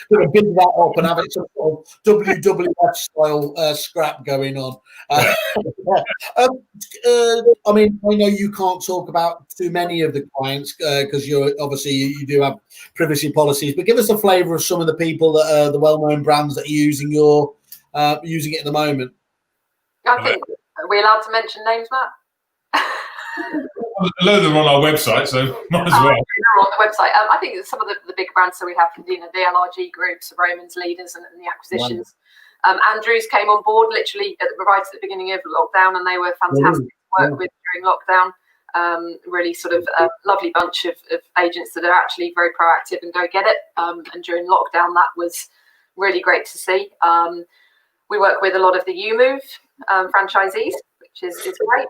We're going to big that up and have it some sort of WWF style scrap going on. I mean, I know you can't talk about too many of the clients because you do have privacy policies. But give us a flavour of some of the people that are the well-known brands that are using using it at the moment. I think are we allowed to mention names, Matt? A load of them on our website, so might as well. They're on the website. I think some of the big brands that we have, the LRG groups, Romans Leaders, and the acquisitions. Andrews came on board literally right at the beginning of lockdown, and they were fantastic to work with during lockdown. Really sort of a lovely bunch of agents that are actually very proactive and go get it. And during lockdown, that was really great to see. We work with a lot of the UMove franchisees, which is great.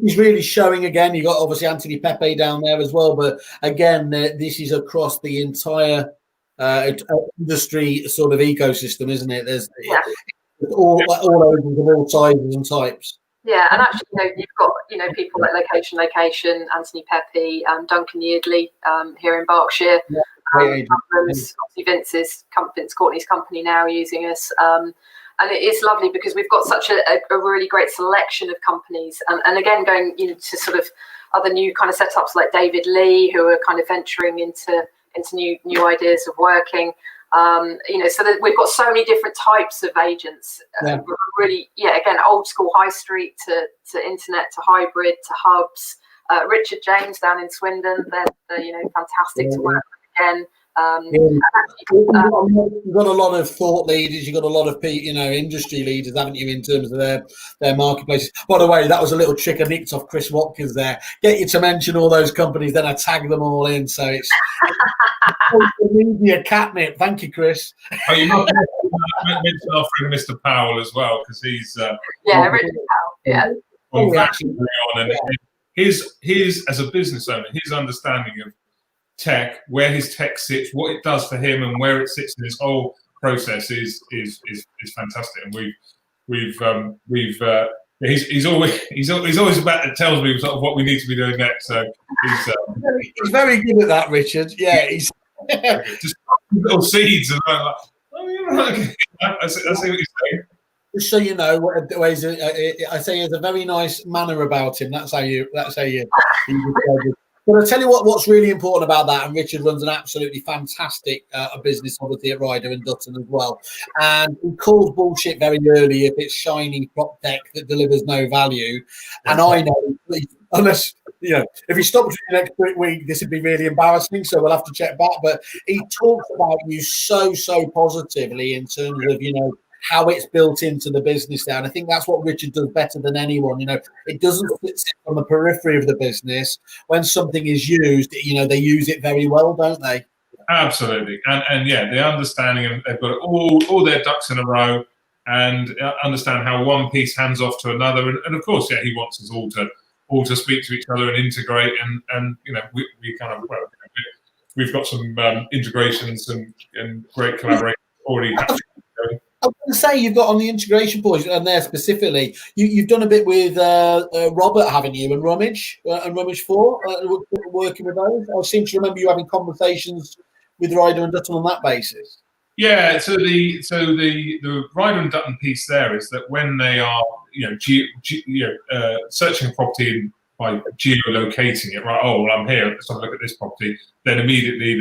He's really showing again. You got obviously Anthony Pepe down there as well, but again, this is across the entire industry sort of ecosystem, isn't it? There's all agents of all sizes and types. Yeah, and actually, you've got people like Location, Anthony Pepe, Duncan Yeardley here in Berkshire. Yeah. Obviously Vince Courtney's company now using us. And it is lovely because we've got such a really great selection of companies. And again, going to sort of other new kind of setups like David Lee, who are kind of venturing into new ideas of working. So that we've got so many different types of agents. Really, again, old school high street to internet to hybrid to hubs. Richard James down in Swindon, they're fantastic to work with again. You've got a lot of thought leaders, you've got a lot of industry leaders, haven't you, in terms of their marketplaces. By the way, that was a little trick I nicked off Chris Watkins there. Get you to mention all those companies, then I tag them all in. So it's media catnip. Thank you, Chris. Oh, you might mention our friend Mr. Powell as well, because he's Richard Powell. Actually on, and his as a business owner, his understanding of tech, where his tech sits, what it does for him, and where it sits in this whole process is fantastic. And he's always about tells me sort of what we need to be doing next. So he's very good at that, Richard. Yeah, he's just little seeds and like, I see what you're saying. Just so you know, I say he has a very nice manner about him. That's how you But I tell you what's really important about that, and Richard runs an absolutely fantastic business, obviously, at Ryder and Dutton as well. And he calls bullshit very early if it's shiny prop tech that delivers no value. And I know, unless, if he stops you next week, this would be really embarrassing. So we'll have to check back. But he talks about you so positively in terms of, how it's built into the business there. And I think that's what Richard does better than anyone. It doesn't sit on the periphery of the business. When something is used, they use it very well, don't they? Absolutely. And yeah, the understanding, and they've got all their ducks in a row and understand how one piece hands off to another. And of course, yeah, he wants us all to speak to each other and integrate. And we kind of, we've got some integrations and great collaboration already happening. I was going to say, you've got on the integration point, and there specifically, you've done a bit with Robert, haven't you, and Rummage 4, working with those. I seem to remember you having conversations with Ryder and Dutton on that basis. Yeah, so the Ryder and Dutton piece there is that when they are searching a property by geolocating it, right? Oh, well, I'm here. Let's have a look at this property. Then immediately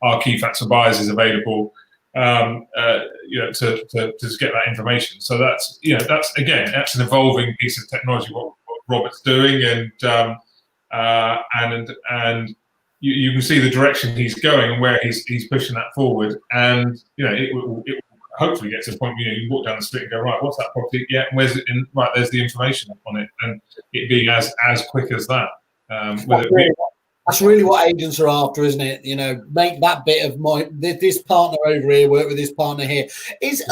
our key facts for buyers is available. To just get that information. So that's an evolving piece of technology. What Robert's doing, and you can see the direction he's going and where he's pushing that forward. And it will hopefully get to the point where you walk down the street and go, right, what's that property? Yeah, where's it in? Right, there's the information on it, and it being as quick as that. That's really what agents are after, isn't it? Make that bit of this partner over here work with this partner here.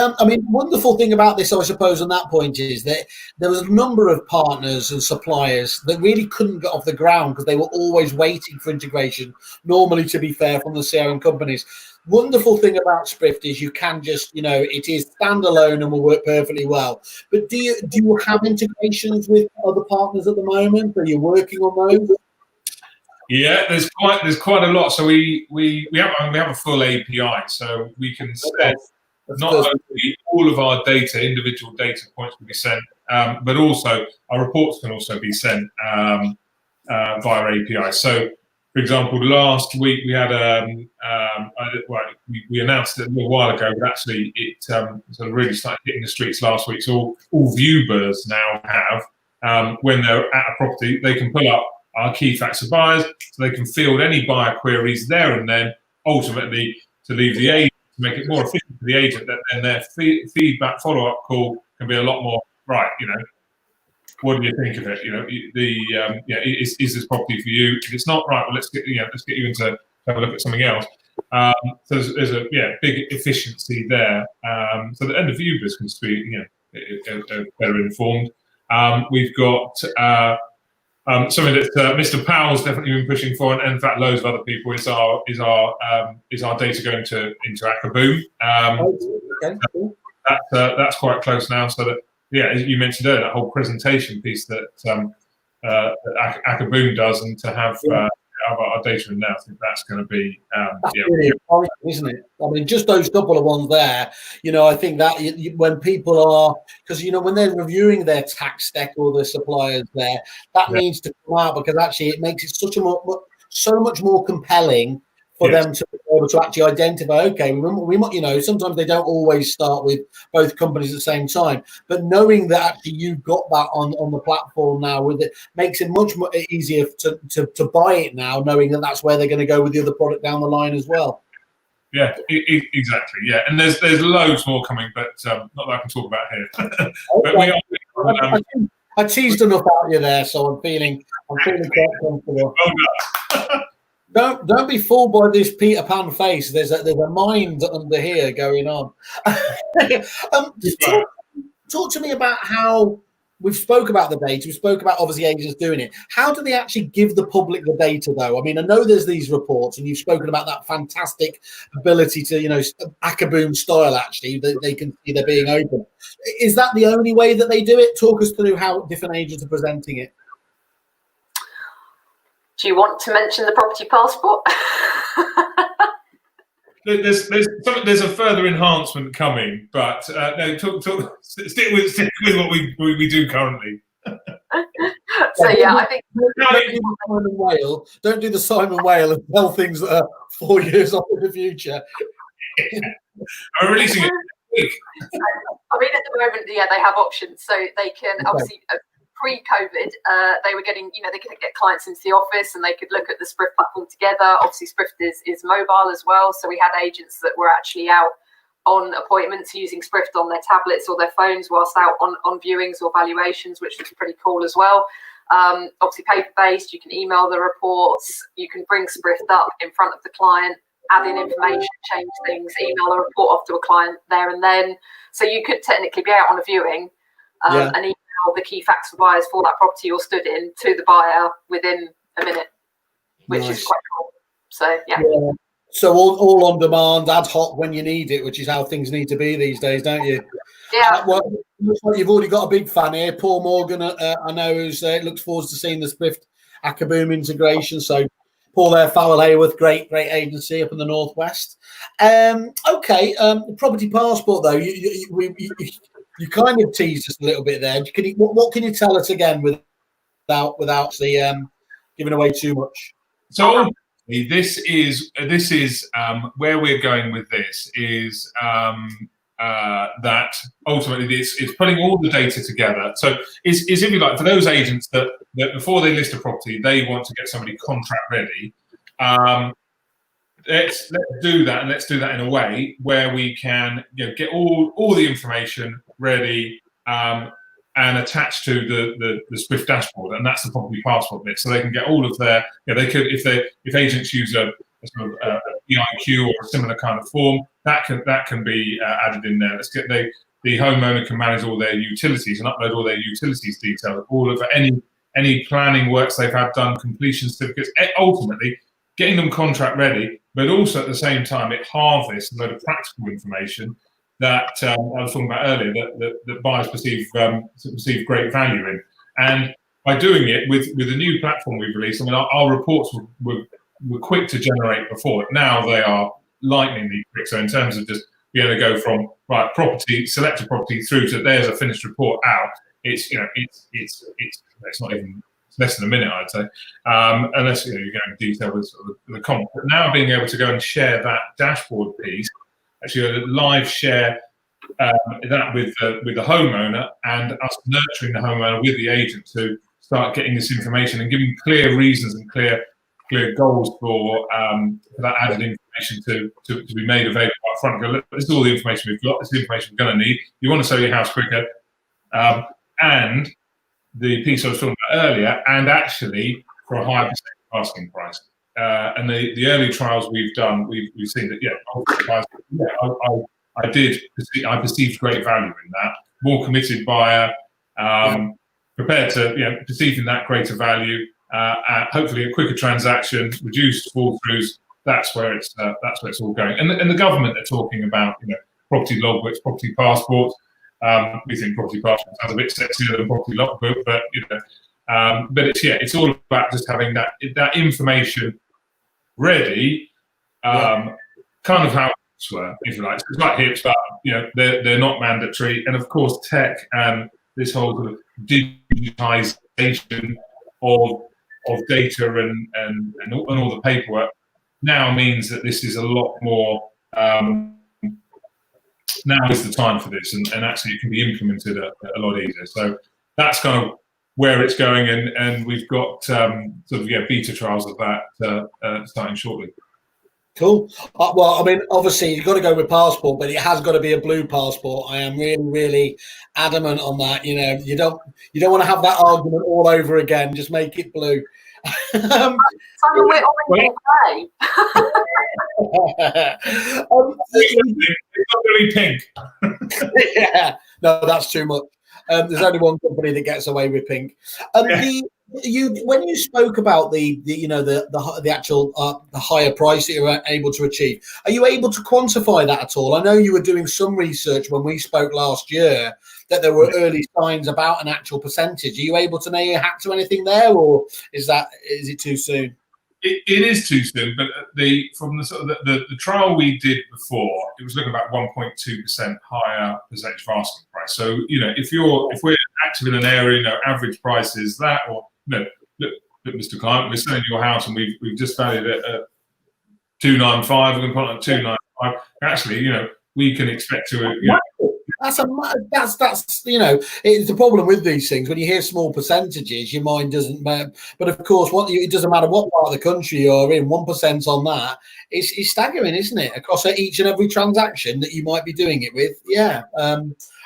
Wonderful thing about this, I suppose, on that point is that there was a number of partners and suppliers that really couldn't get off the ground because they were always waiting for integration, normally, to be fair, from the CRM companies. Wonderful thing about Sprift is you can just, it is standalone and will work perfectly well. But do you have integrations with other partners at the moment? Are you working on those? Yeah, there's quite a lot. So we have a full API, so we can send not only all of our data, individual data points can be sent, but also our reports can also be sent via API. So, for example, last week we had we announced it a little while ago, but actually it sort of really started hitting the streets last week. So all viewers now have, when they're at a property, they can pull up our key facts of buyers, so they can field any buyer queries there and then, ultimately to leave the agent, to make it more efficient for the agent, that then their feedback follow-up call can be a lot more, right, what do you think of it? Is this property for you? If it's not, right, well, let's get you into have a look at something else. So there's a big efficiency there. So the viewers can be better informed. We've got something that Mr. Powell's definitely been pushing for, and in fact loads of other people, is our data going into Akaboom. That's quite close now. So that, as you mentioned earlier, that whole presentation piece that Akaboom does, and to have our data in there, I think that's going to be really important, isn't it? Just those couple of ones there. I think that when people are, because when they're reviewing their tax stack or their suppliers there, that needs to come out, because actually it makes it so much more compelling for them to be able to actually identify, okay, we might, sometimes they don't always start with both companies at the same time, but knowing that actually you've got that on the platform now with it makes it much more easier to buy it now, knowing that that's where they're going to go with the other product down the line as well. Yeah, exactly. Yeah, and there's loads more coming, but not that I can talk about here. But we are. I teased enough out you there, so I'm feeling quite comfortable. Oh no. Don't be fooled by this Peter Pan face. There's a mind under here going on. Talk to me about how we've spoke about the data. We spoke about obviously agents doing it. How do they actually give the public the data, though? I know there's these reports, and you've spoken about that fantastic ability to, Akaboom style. Actually, they can see they're being open. Is that the only way that they do it? Talk us through how different agents are presenting it. Do you want to mention the property passport? There's a further enhancement coming, but no. Stick with what we do currently. So yeah, I think don't do the Simon Whale and tell things that are 4 years off in the future. I'm releasing it. I mean, at the moment, yeah, they have options, so they can obviously. Pre-COVID, they were getting, they could get clients into the office and they could look at the Sprift platform together. Obviously, Sprift is mobile as well, so we had agents that were actually out on appointments using Sprift on their tablets or their phones whilst out on viewings or valuations, which was pretty cool as well. Obviously, paper-based, you can email the reports, you can bring Sprift up in front of the client, add in information, change things, email a report off to a client there and then. So you could technically be out on a viewing and email the key facts for buyers for that property you're stood in to the buyer within a minute, which is quite cool. So yeah. So all on demand, ad hoc when you need it, which is how things need to be these days, don't you? Yeah. Well, looks like you've already got a big fan here, Paul Morgan. I know who's looks forward to seeing the Sprift Akaboom integration. So Paul there, Fowler Hayworth, great agency up in the northwest. Okay, property passport though. You kind of teased us a little bit there. What can you tell us again without the giving away too much? So this is where we're going with this is that ultimately it's putting all the data together. So is if you like, for those agents that before they list a property they want to get somebody contract ready. Let's do that, and let's do that in a way where we can get all the information ready and attached to the Sprift dashboard, and that's the property passport bit. So they can get all of their they could if agents use a sort of a EIQ or a similar kind of form that can be added in there. Let's get the homeowner can manage all their utilities and upload all their utilities details, all of any planning works they've had done, completion certificates, ultimately getting them contract ready. But also at the same time, it harvests a load of practical information that I was talking about earlier that buyers perceive great value in. And by doing it with the new platform we've released, I mean, our reports were quick to generate before. Now they are lightningly quick. So in terms of just being able to go from property, select a property through to there's a finished report out, it's not even. It's less than a minute, I'd say, unless you're going into detail with sort of the comment. But now being able to go and share that dashboard piece, actually a live share that with the homeowner and us nurturing the homeowner with the agent to start getting this information and giving clear reasons and clear goals for that added information to be made available up front. Go, look, this is all the information we've got. This is the information we're going to need. You want to sell your house quicker, and the piece I was talking about earlier, and actually for a higher percentage asking price. And the early trials we've done, we've seen that I perceived great value in that. More committed buyer, prepared to perceiving that greater value. Hopefully a quicker transaction, reduced fall throughs. That's where it's all going. And the government are talking about property logbooks, property passports. We think property passport sounds a bit sexier than property logbook, but it's all about just having that information ready, kind of how hips were, if you like. So it's like hips, but they're not mandatory. And of course, tech and this whole sort of digitization of data and all the paperwork now means that this is a lot more. Now is the time for this, and actually it can be implemented a lot easier. So that's kind of where it's going, and we've got beta trials of that starting shortly. Cool. Well, I mean, obviously you've got to go with passport, but it has got to be a blue passport. I am really, really adamant on that. You don't want to have that argument all over again. Just make it blue. Simon, we're already play. It's not really pink. Yeah, no, that's too much. There's only one company that gets away with pink. When you spoke about the actual the higher price that you're able to achieve, are you able to quantify that at all? I know you were doing some research when we spoke last year that there were early signs about an actual percentage. Are you able to nail your hat to anything there, or is it too soon? It is too soon, but from the trial we did before, it was looking about 1.2% higher percentage of asking price. So if we're active in an area, average price is that, or look, Mr. Client, we're selling your house and we've just valued it at 295. We're going to put it at 295. Actually, we can expect to. That's it's the problem with these things. When you hear small percentages, your mind doesn't matter. But of course, it doesn't matter what part of the country you're in. 1% on that is staggering, isn't it? Across each and every transaction that you might be doing it with. Yeah.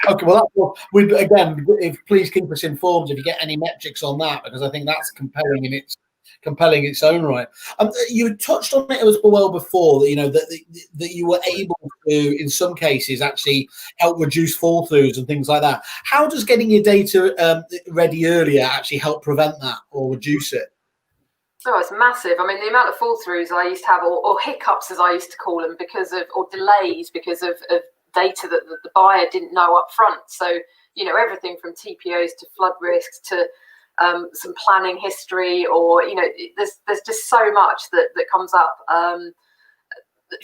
Okay. Well, please keep us informed if you get any metrics on that, because I think that's compelling in its own right. You touched on it as well before that you were able to, in some cases, actually help reduce fall throughs and things like that. How does getting your data ready earlier actually help prevent that or reduce it? Oh, it's massive. I mean, the amount of fall throughs I used to have, or hiccups as I used to call them, or delays because of data that the buyer didn't know up front. So everything from TPOs to flood risks to some planning history, or there's just so much that comes up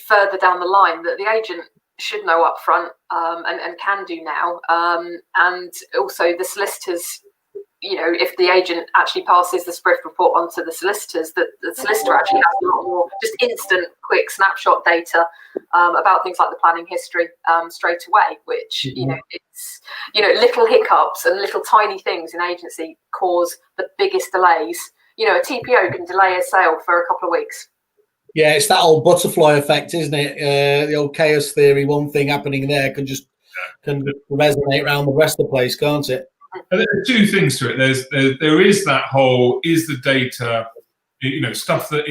further down the line that the agent should know up front and can do now, and also the solicitors. If the agent actually passes the Sprift report on to the solicitors, that the solicitor actually has a lot more just instant, quick snapshot data about things like the planning history straight away, which, it's, little hiccups and little tiny things in agency cause the biggest delays. A TPO can delay a sale for a couple of weeks. Yeah, it's that old butterfly effect, isn't it? The old chaos theory, one thing happening there can resonate around the rest of the place, can't it? And there are two things to it. There is that whole, is the data, stuff that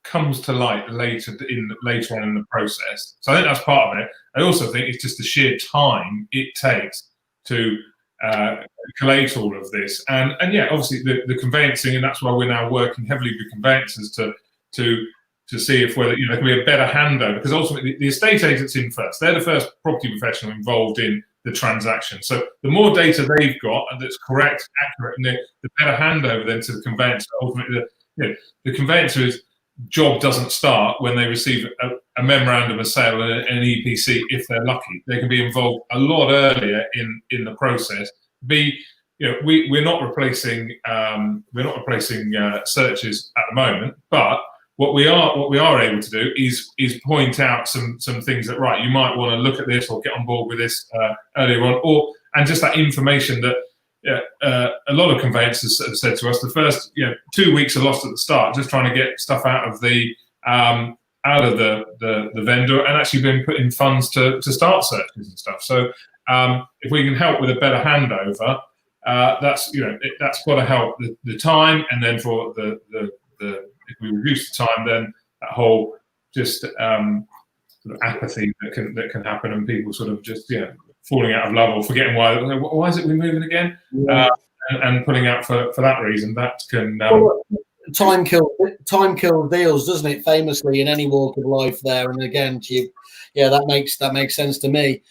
comes to light later on in the process. So I think that's part of it. I also think it's just the sheer time it takes to collate all of this, and yeah, obviously the conveyancing, and that's why we're now working heavily with conveyancers to see if there can be a better handover, because ultimately the estate agent's in first. They're the first property professional involved in the transaction. So the more data they've got and that's correct, accurate, and the better handover then to the conveyancer. Ultimately, the conveyancer's job doesn't start when they receive a memorandum of sale and an EPC, if they're lucky. They can be involved a lot earlier in the process. We're not replacing searches at the moment, but what we are able to do is point out some things that, right, you might want to look at this or get on board with this earlier on, and just that information that a lot of conveyancers have said to us, the first 2 weeks are lost at the start, just trying to get stuff out of the vendor, and actually been putting funds to start searches and stuff. So if we can help with a better handover, that's got to help the time, and then for the if we reduce the time, then that whole just sort of apathy that can happen, and people sort of just falling out of love or forgetting why is it we're moving again, and putting out for that reason, that can time kills deals, doesn't it? Famously in any walk of life there, and again, that makes sense to me.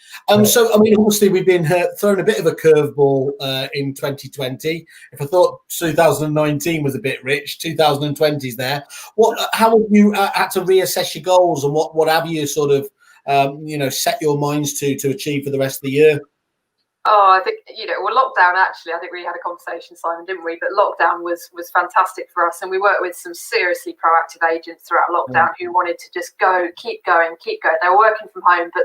So I mean, obviously we've been thrown a bit of a curveball in 2020. If I thought 2019 was a bit rich, 2020's there. How have you had to reassess your goals, and what have you sort of set your minds to achieve for the rest of the year? Oh, I think, lockdown, actually, I think we had a conversation, Simon, didn't we? But lockdown was fantastic for us. And we worked with some seriously proactive agents throughout lockdown who wanted to just keep going. They were working from home, but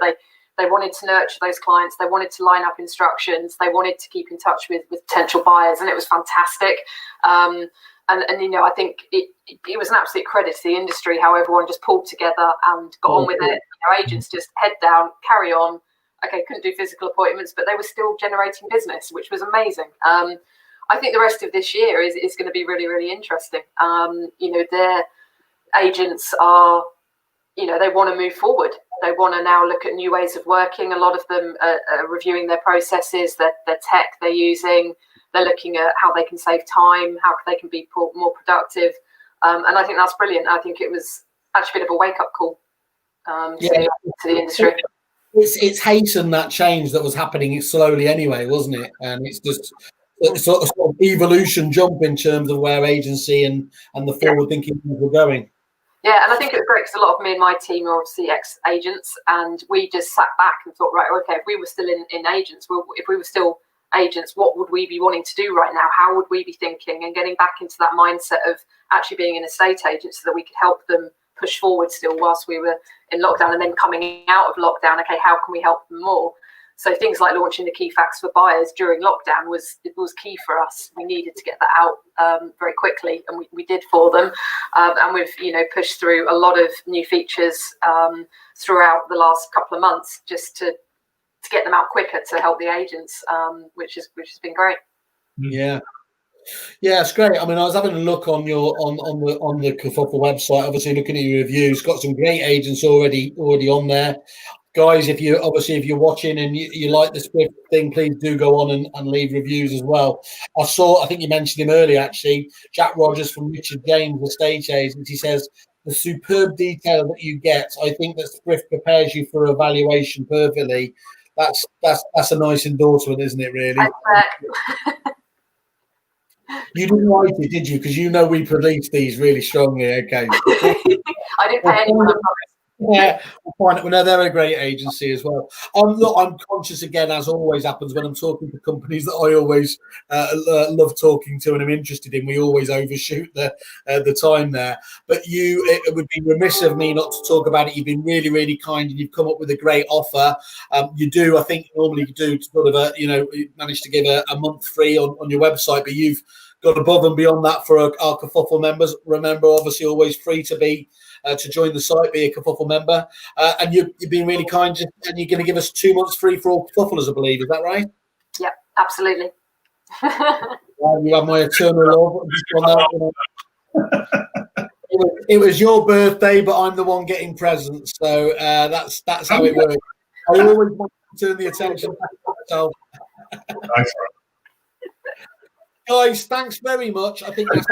they wanted to nurture those clients. They wanted to line up instructions. They wanted to keep in touch with potential buyers. And it was fantastic. And I think it was an absolute credit to the industry how everyone just pulled together and got on with it. Agents just head down, carry on. Okay, couldn't do physical appointments, but they were still generating business, which was amazing. I think the rest of this year is going to be really, really interesting. Their agents are, they want to move forward. They want to now look at new ways of working. A lot of them are reviewing their processes, their tech they're using. They're looking at how they can save time, how they can be more productive. And I think that's brilliant. I think it was actually a bit of a wake-up call to the industry. It's hastened that change that was happening slowly anyway, wasn't it? And it's just a sort of evolution jump in terms of where agency and the forward-thinking were going. Yeah, and I think it was great because a lot of me and my team are obviously ex-agents, and we just sat back and thought, right, okay, if we were still in agents, if we were still agents, what would we be wanting to do right now? How would we be thinking? And getting back into that mindset of actually being an estate agent so that we could help them push forward still whilst we were in lockdown, and then coming out of lockdown, okay, how can we help them more? So things like launching the key facts for buyers during lockdown was key for us. We needed to get that out very quickly, and we did for them. And we've pushed through a lot of new features throughout the last couple of months just to get them out quicker to help the agents, which has been great. Yeah. Yeah, it's great. I mean, I was having a look on your on the Kerfuffle website, obviously looking at your reviews. Got some great agents already on there. Guys, if you're watching and you like the Sprift thing, please do go on and leave reviews as well. I think you mentioned him earlier, actually, Jack Rogers from Richard James Estate Agents. He says, the superb detail that you get, I think that Sprift prepares you for evaluation perfectly. That's a nice endorsement, isn't it, really? You didn't write it, did you? Because we police these really strongly. Okay. I didn't pay anyone. Yeah, we'll find it. No, they're a great agency as well. Look, I'm conscious again, as always happens when I'm talking to companies that I always love talking to and I'm interested in. We always overshoot the time there. But it would be remiss of me not to talk about it. You've been really, really kind, and you've come up with a great offer. You do, I think, normally do sort of you manage to give a month free on your website, but you've got above and beyond that for our Kerfuffle members. Remember, obviously, always free to join the site, be a Kerfuffle member, and you've been really kind, and you're going to give us 2 months free for all Kerfufflers, I believe. Is that right? Yeah, absolutely. You have my eternal love. It was your birthday, but I'm the one getting presents, so that's how it works. I always want to turn the attention back to myself. Nice. Guys, thanks very much. I think that's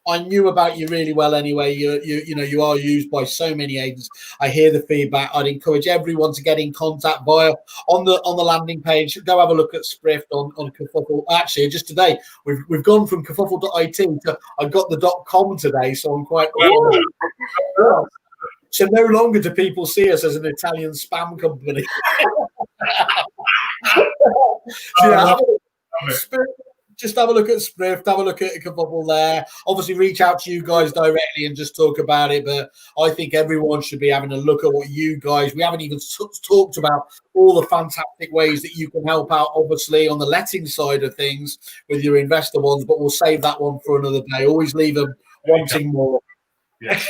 I knew about you really well anyway. You are used by so many agents. I hear the feedback. I'd encourage everyone to get in contact via on the landing page. Go have a look at Sprift on Kerfuffle. Actually, just today we've gone from kerfuffle.it to I got the .com today, so I'm quite. So no longer do people see us as an Italian spam company. Just have a look at Sprift, have a look at Kerfuffle there. Obviously, reach out to you guys directly and just talk about it. But I think everyone should be having a look at what you guys. We haven't even talked about all the fantastic ways that you can help out, obviously, on the letting side of things with your investor ones. But we'll save that one for another day. Always leave them wanting more. Yeah.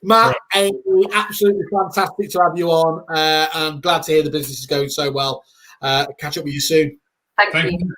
Matt, absolutely fantastic to have you on. I'm glad to hear the business is going so well. Catch up with you soon. Thank you.